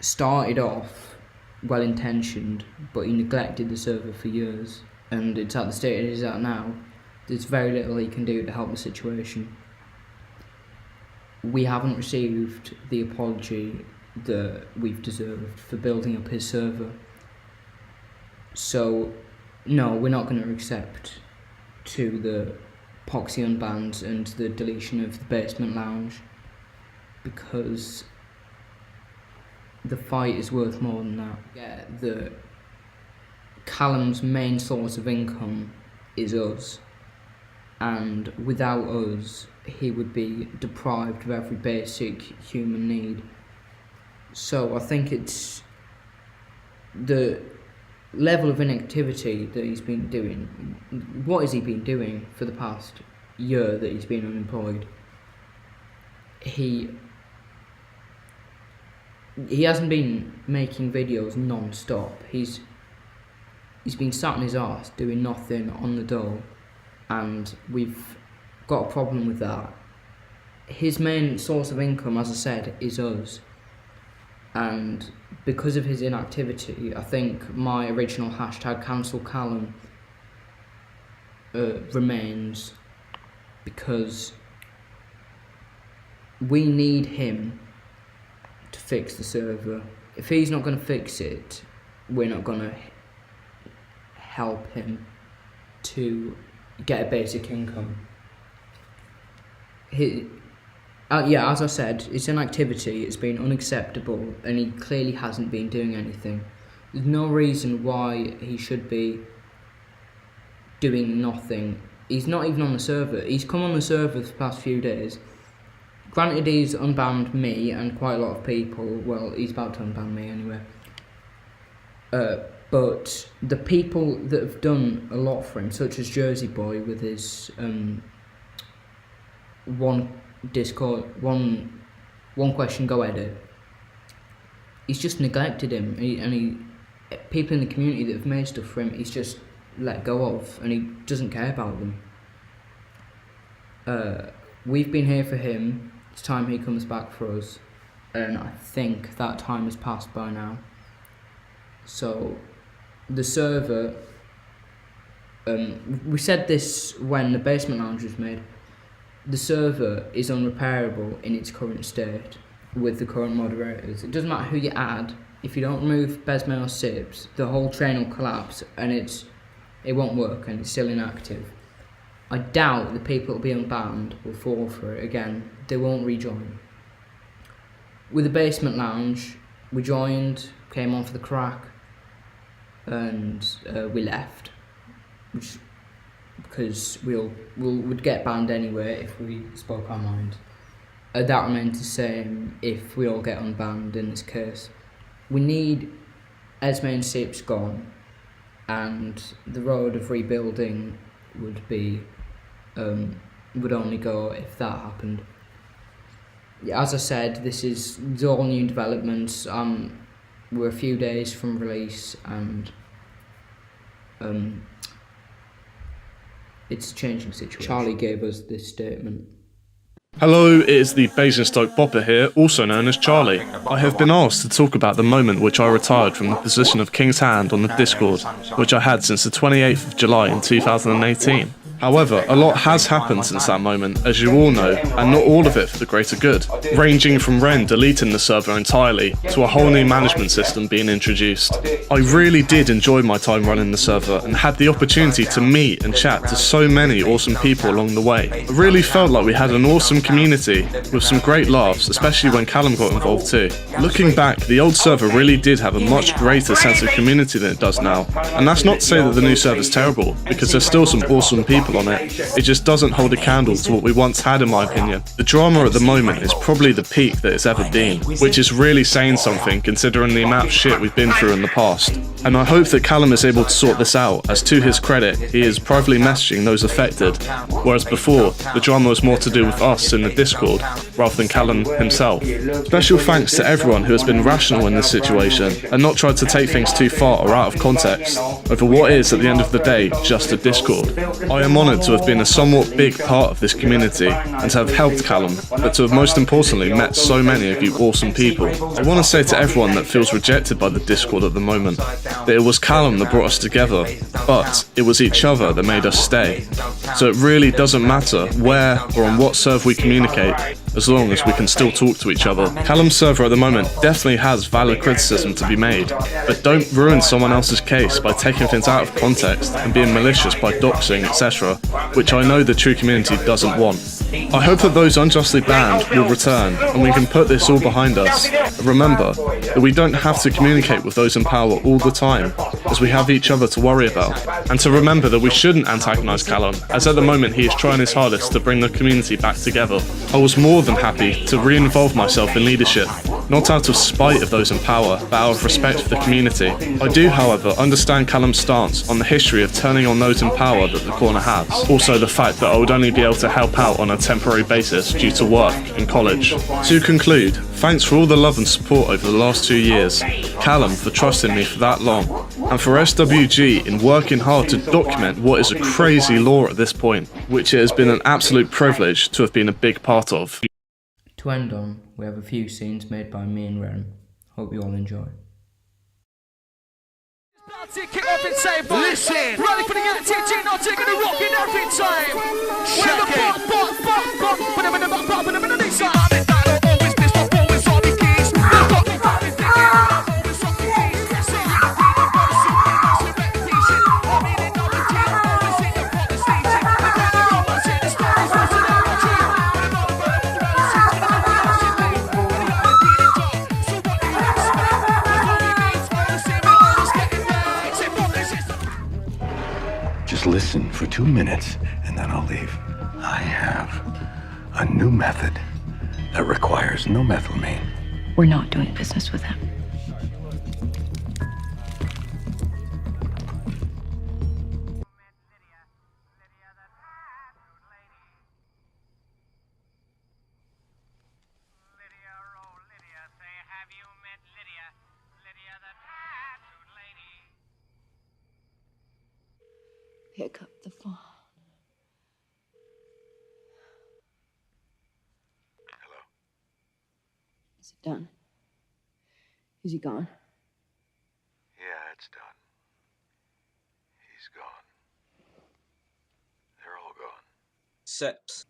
started off well-intentioned, but he neglected the server for years, and it's at the state it is at now there's very little he can do to help the situation. We haven't received the apology that we've deserved for building up his server. So, no, we're not going to accept to the Poxy unbans and the deletion of the Basement Lounge, because the fight is worth more than that. Yeah, Callum's main source of income is us, and without us he would be deprived of every basic human need. So I think it's the level of inactivity that he's been doing. What has he been doing for the past year that he's been unemployed? He hasn't been making videos non-stop. He's been sat on his arse doing nothing on the dole, and we've got a problem with that. His main source of income, as I said, is us, and because of his inactivity, I think my original hashtag cancel Callum remains, because we need him to fix the server. If he's not going to fix it, we're not going to help him to get a basic income. Yeah, as I said, his inactivity has been unacceptable, and he clearly hasn't been doing anything. There's no reason why he should be doing nothing. He's not even on the server. He's come on the server for the past few days. Granted, he's unbanned me and quite a lot of people. Well, he's about to unban me anyway. But the people that have done a lot for him, such as Jersey Boy with his one question go edit, he's just neglected him, people in the community that have made stuff for him, he's just let go of, and he doesn't care about them. We've been here for him. It's time he comes back for us, and I think that time has passed by now. So the server, we said this when the Basement Lounge was made, the server is unrepairable in its current state with the current moderators. It doesn't matter who you add, if you don't remove Besme or Sips, the whole train will collapse, and it won't work, and it's still inactive. I doubt the people that will be unbanned will fall for it again. They won't rejoin. With the Basement Lounge, we joined, came on for the crack, and we left, because we'd get banned anyway if we spoke our mind. That remains the same if we all get unbanned in this case. We need Esme and Sips gone, and the road of rebuilding would be would only go if that happened. As I said, this is all new developments. We're a few days from release, and it's a changing situation. Charlie gave us this statement. Hello, it is the Basingstoke Bopper here, also known as Charlie. I have been asked to talk about the moment which I retired from the position of King's Hand on the Discord, which I had since the 28th of July in 2018. However, a lot has happened since that moment, as you all know, and not all of it for the greater good, ranging from Ren deleting the server entirely to a whole new management system being introduced. I really did enjoy my time running the server and had the opportunity to meet and chat to so many awesome people along the way. I really felt like we had an awesome community with some great laughs, especially when Callum got involved too. Looking back, the old server really did have a much greater sense of community than it does now, and that's not to say that the new server's terrible, because there's still some awesome people on it. It just doesn't hold a candle to what we once had, in my opinion. The drama at the moment is probably the peak that it's ever been, which is really saying something considering the amount of shit we've been through in the past. And I hope that Callum is able to sort this out, as to his credit, he is privately messaging those affected, whereas before, the drama was more to do with us in the Discord, rather than Callum himself. Special thanks to everyone who has been rational in this situation, and not tried to take things too far or out of context, over what is, at the end of the day, just a Discord. I am honoured to have been a somewhat big part of this community and to have helped Callum, but to have most importantly met so many of you awesome people. I want to say to everyone that feels rejected by the Discord at the moment that it was Callum that brought us together, but it was each other that made us stay. So it really doesn't matter where or on what server we communicate, as long as we can still talk to each other. Callum's server at the moment definitely has valid criticism to be made, but don't ruin someone else's case by taking things out of context and being malicious by doxing, etc., which I know the true community doesn't want. I hope that those unjustly banned will return and we can put this all behind us. Remember that we don't have to communicate with those in power all the time, as we have each other to worry about. And to remember that we shouldn't antagonise Callum, as at the moment he is trying his hardest to bring the community back together. I was more than happy to re-involve myself in leadership, not out of spite of those in power, but out of respect for the community. I do, however, understand Callum's stance on the history of turning on those in power that the corner has. Also the fact that I would only be able to help out on a temporary basis due to work and college. To conclude, thanks for all the love and support over the last 2 years, Callum for trusting me for that long, and for SWG in working hard to document what is a crazy law at this point, which it has been an absolute privilege to have been a big part of. To end on, we have a few scenes made by me and Ren. Hope you all enjoy. Kick off insane, listen. Ready for the NTG, not taking the rock in every time. Check it. Put them in the back, put them in the knee side. Always pissed off, always on the keys. Just listen for 2 minutes, and then I'll leave. I have a new method that requires no methylamine. We're not doing business with him. Pick up the phone. Hello? Is it done? Is he gone? Yeah, it's done. He's gone. They're all gone. Sips.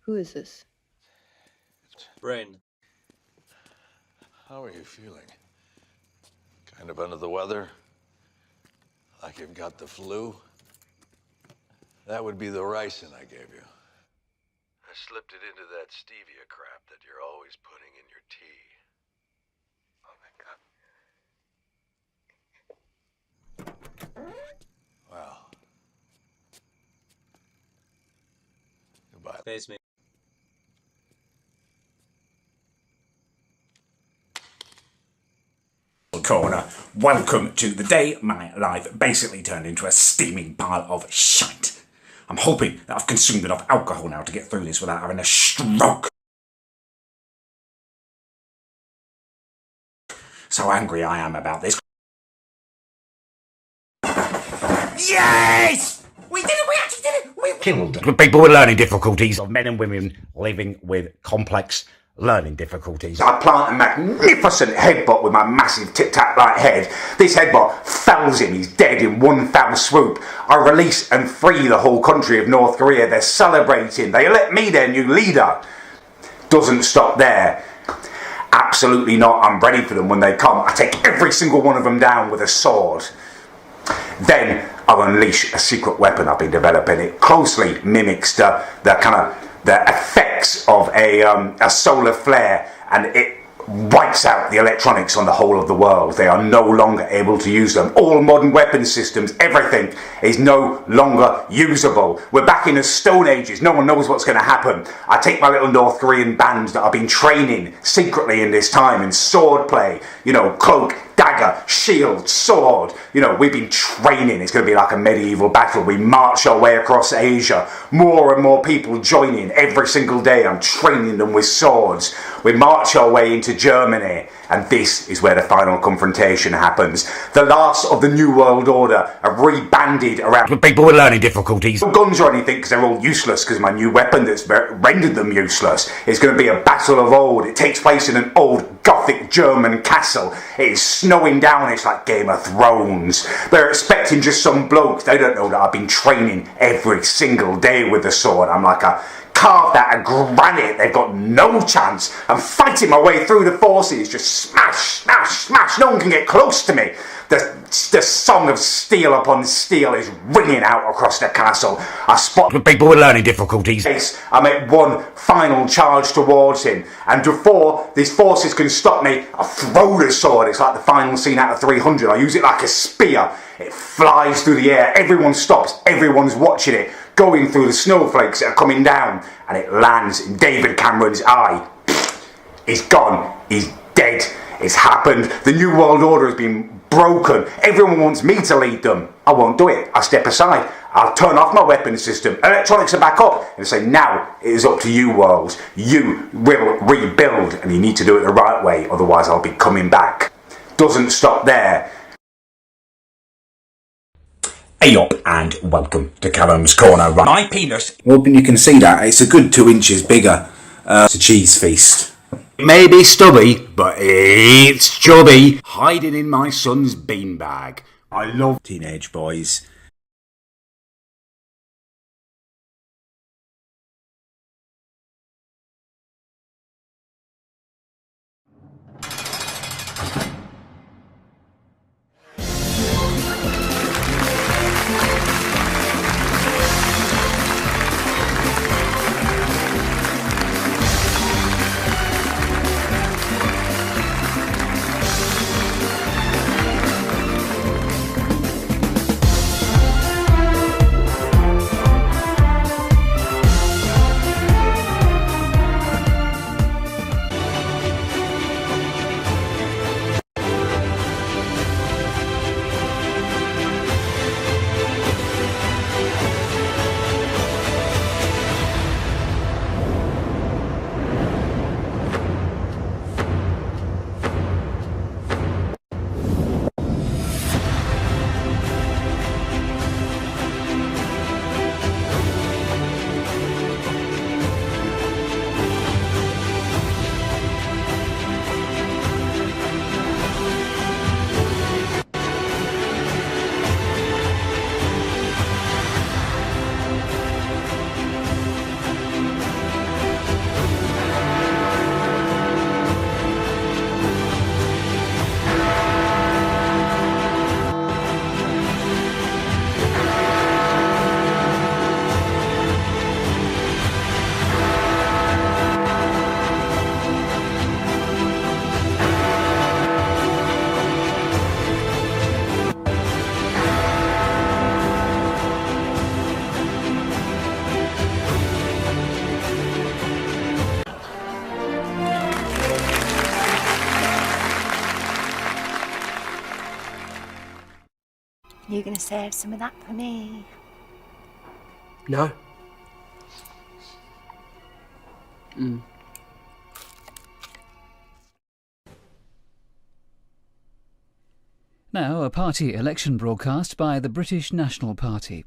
Who is this? Brain. How are you feeling? Kind of under the weather? Like you've got the flu? That would be the ricin I gave you. I slipped it into that stevia crap that you're always putting in your tea. Oh, my God. Well. Goodbye. Face me. Corner. Welcome to the day my life basically turned into a steaming pile of shite. I'm hoping that I've consumed enough alcohol now to get through this without having a stroke. So angry I am about this. Yes! We did it! We actually did it! We killed people with learning difficulties, of men and women living with complex learning difficulties. I plant a magnificent headbutt with my massive tic-tac-like head. This headbutt fells him, he's dead in one foul swoop. I release and free the whole country of North Korea. They're celebrating. They elect me their new leader. Doesn't stop there. Absolutely not. I'm ready for them when they come. I take every single one of them down with a sword. Then I'll unleash a secret weapon I've been developing. It closely mimics the effects of a solar flare, and it wipes out the electronics on the whole of the world. They are no longer able to use them. All modern weapon systems, everything is no longer usable. We're back in the Stone Ages. No one knows what's going to happen. I take my little North Korean band that I've been training secretly in this time in sword play, you know, cloak, dagger, shield, sword. You know, we've been training. It's going to be like a medieval battle. We march our way across Asia. More and more people join in every single day. I'm training them with swords. We march our way into Germany, And this is where the final confrontation happens. The last of the New World Order are rebanded around people with learning difficulties. No guns or anything, because they're all useless, because my new weapon that's rendered them useless. It's going to be a battle of old. It takes place in an old Gothic German castle. It is snowing down. It's like Game of Thrones. They're expecting just some blokes. They don't know that I've been training every single day with the sword. I'm like a carved out of granite. They've got no chance. I'm fighting my way through the forces, just smash, smash, smash. No one can get close to me. The song of steel upon steel is ringing out across the castle. I spot people with learning difficulties. I make one final charge towards him, and before these forces can stop me, I throw the sword. It's like the final scene out of 300. I use it like a spear. It flies through the air. Everyone stops. Everyone's watching it, going through the snowflakes that are coming down, and it lands in David Cameron's eye. He's gone. He's dead. It's happened. The New World Order has been broken. Everyone wants me to lead them. I won't do it. I'll step aside. I'll turn off my weapon system. Electronics are back up. And say, now it is up to you, world. You will rebuild, and you need to do it the right way, otherwise I'll be coming back. Doesn't stop there. Hey up and welcome to Callum's Corner. My penis. Hoping you can see that. It's a good 2 inches bigger. It's a cheese feast. It may be stubby, but it's chubby. Hiding in my son's beanbag. I love teenage boys. You gonna save some of that for me? No. Now, a party election broadcast by the British National Party.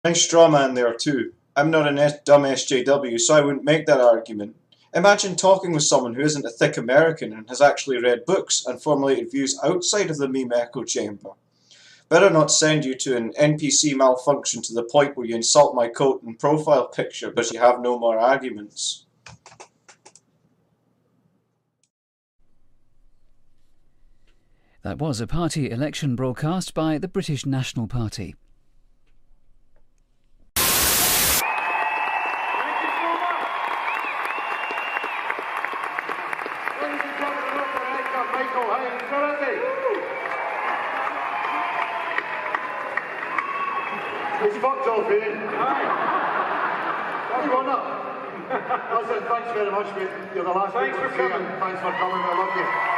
Nice straw man there too. I'm not a dumb SJW, so I wouldn't make that argument. Imagine talking with someone who isn't a thick American and has actually read books and formulated views outside of the meme echo chamber. Better not send you to an NPC malfunction to the point where you insult my coat and profile picture because you have no more arguments. That was a party election broadcast by the British National Party. It's fucked off here. Everyone up. I said thanks very much, mate. You're the last. Thanks for coming. Thanks for coming. I love you.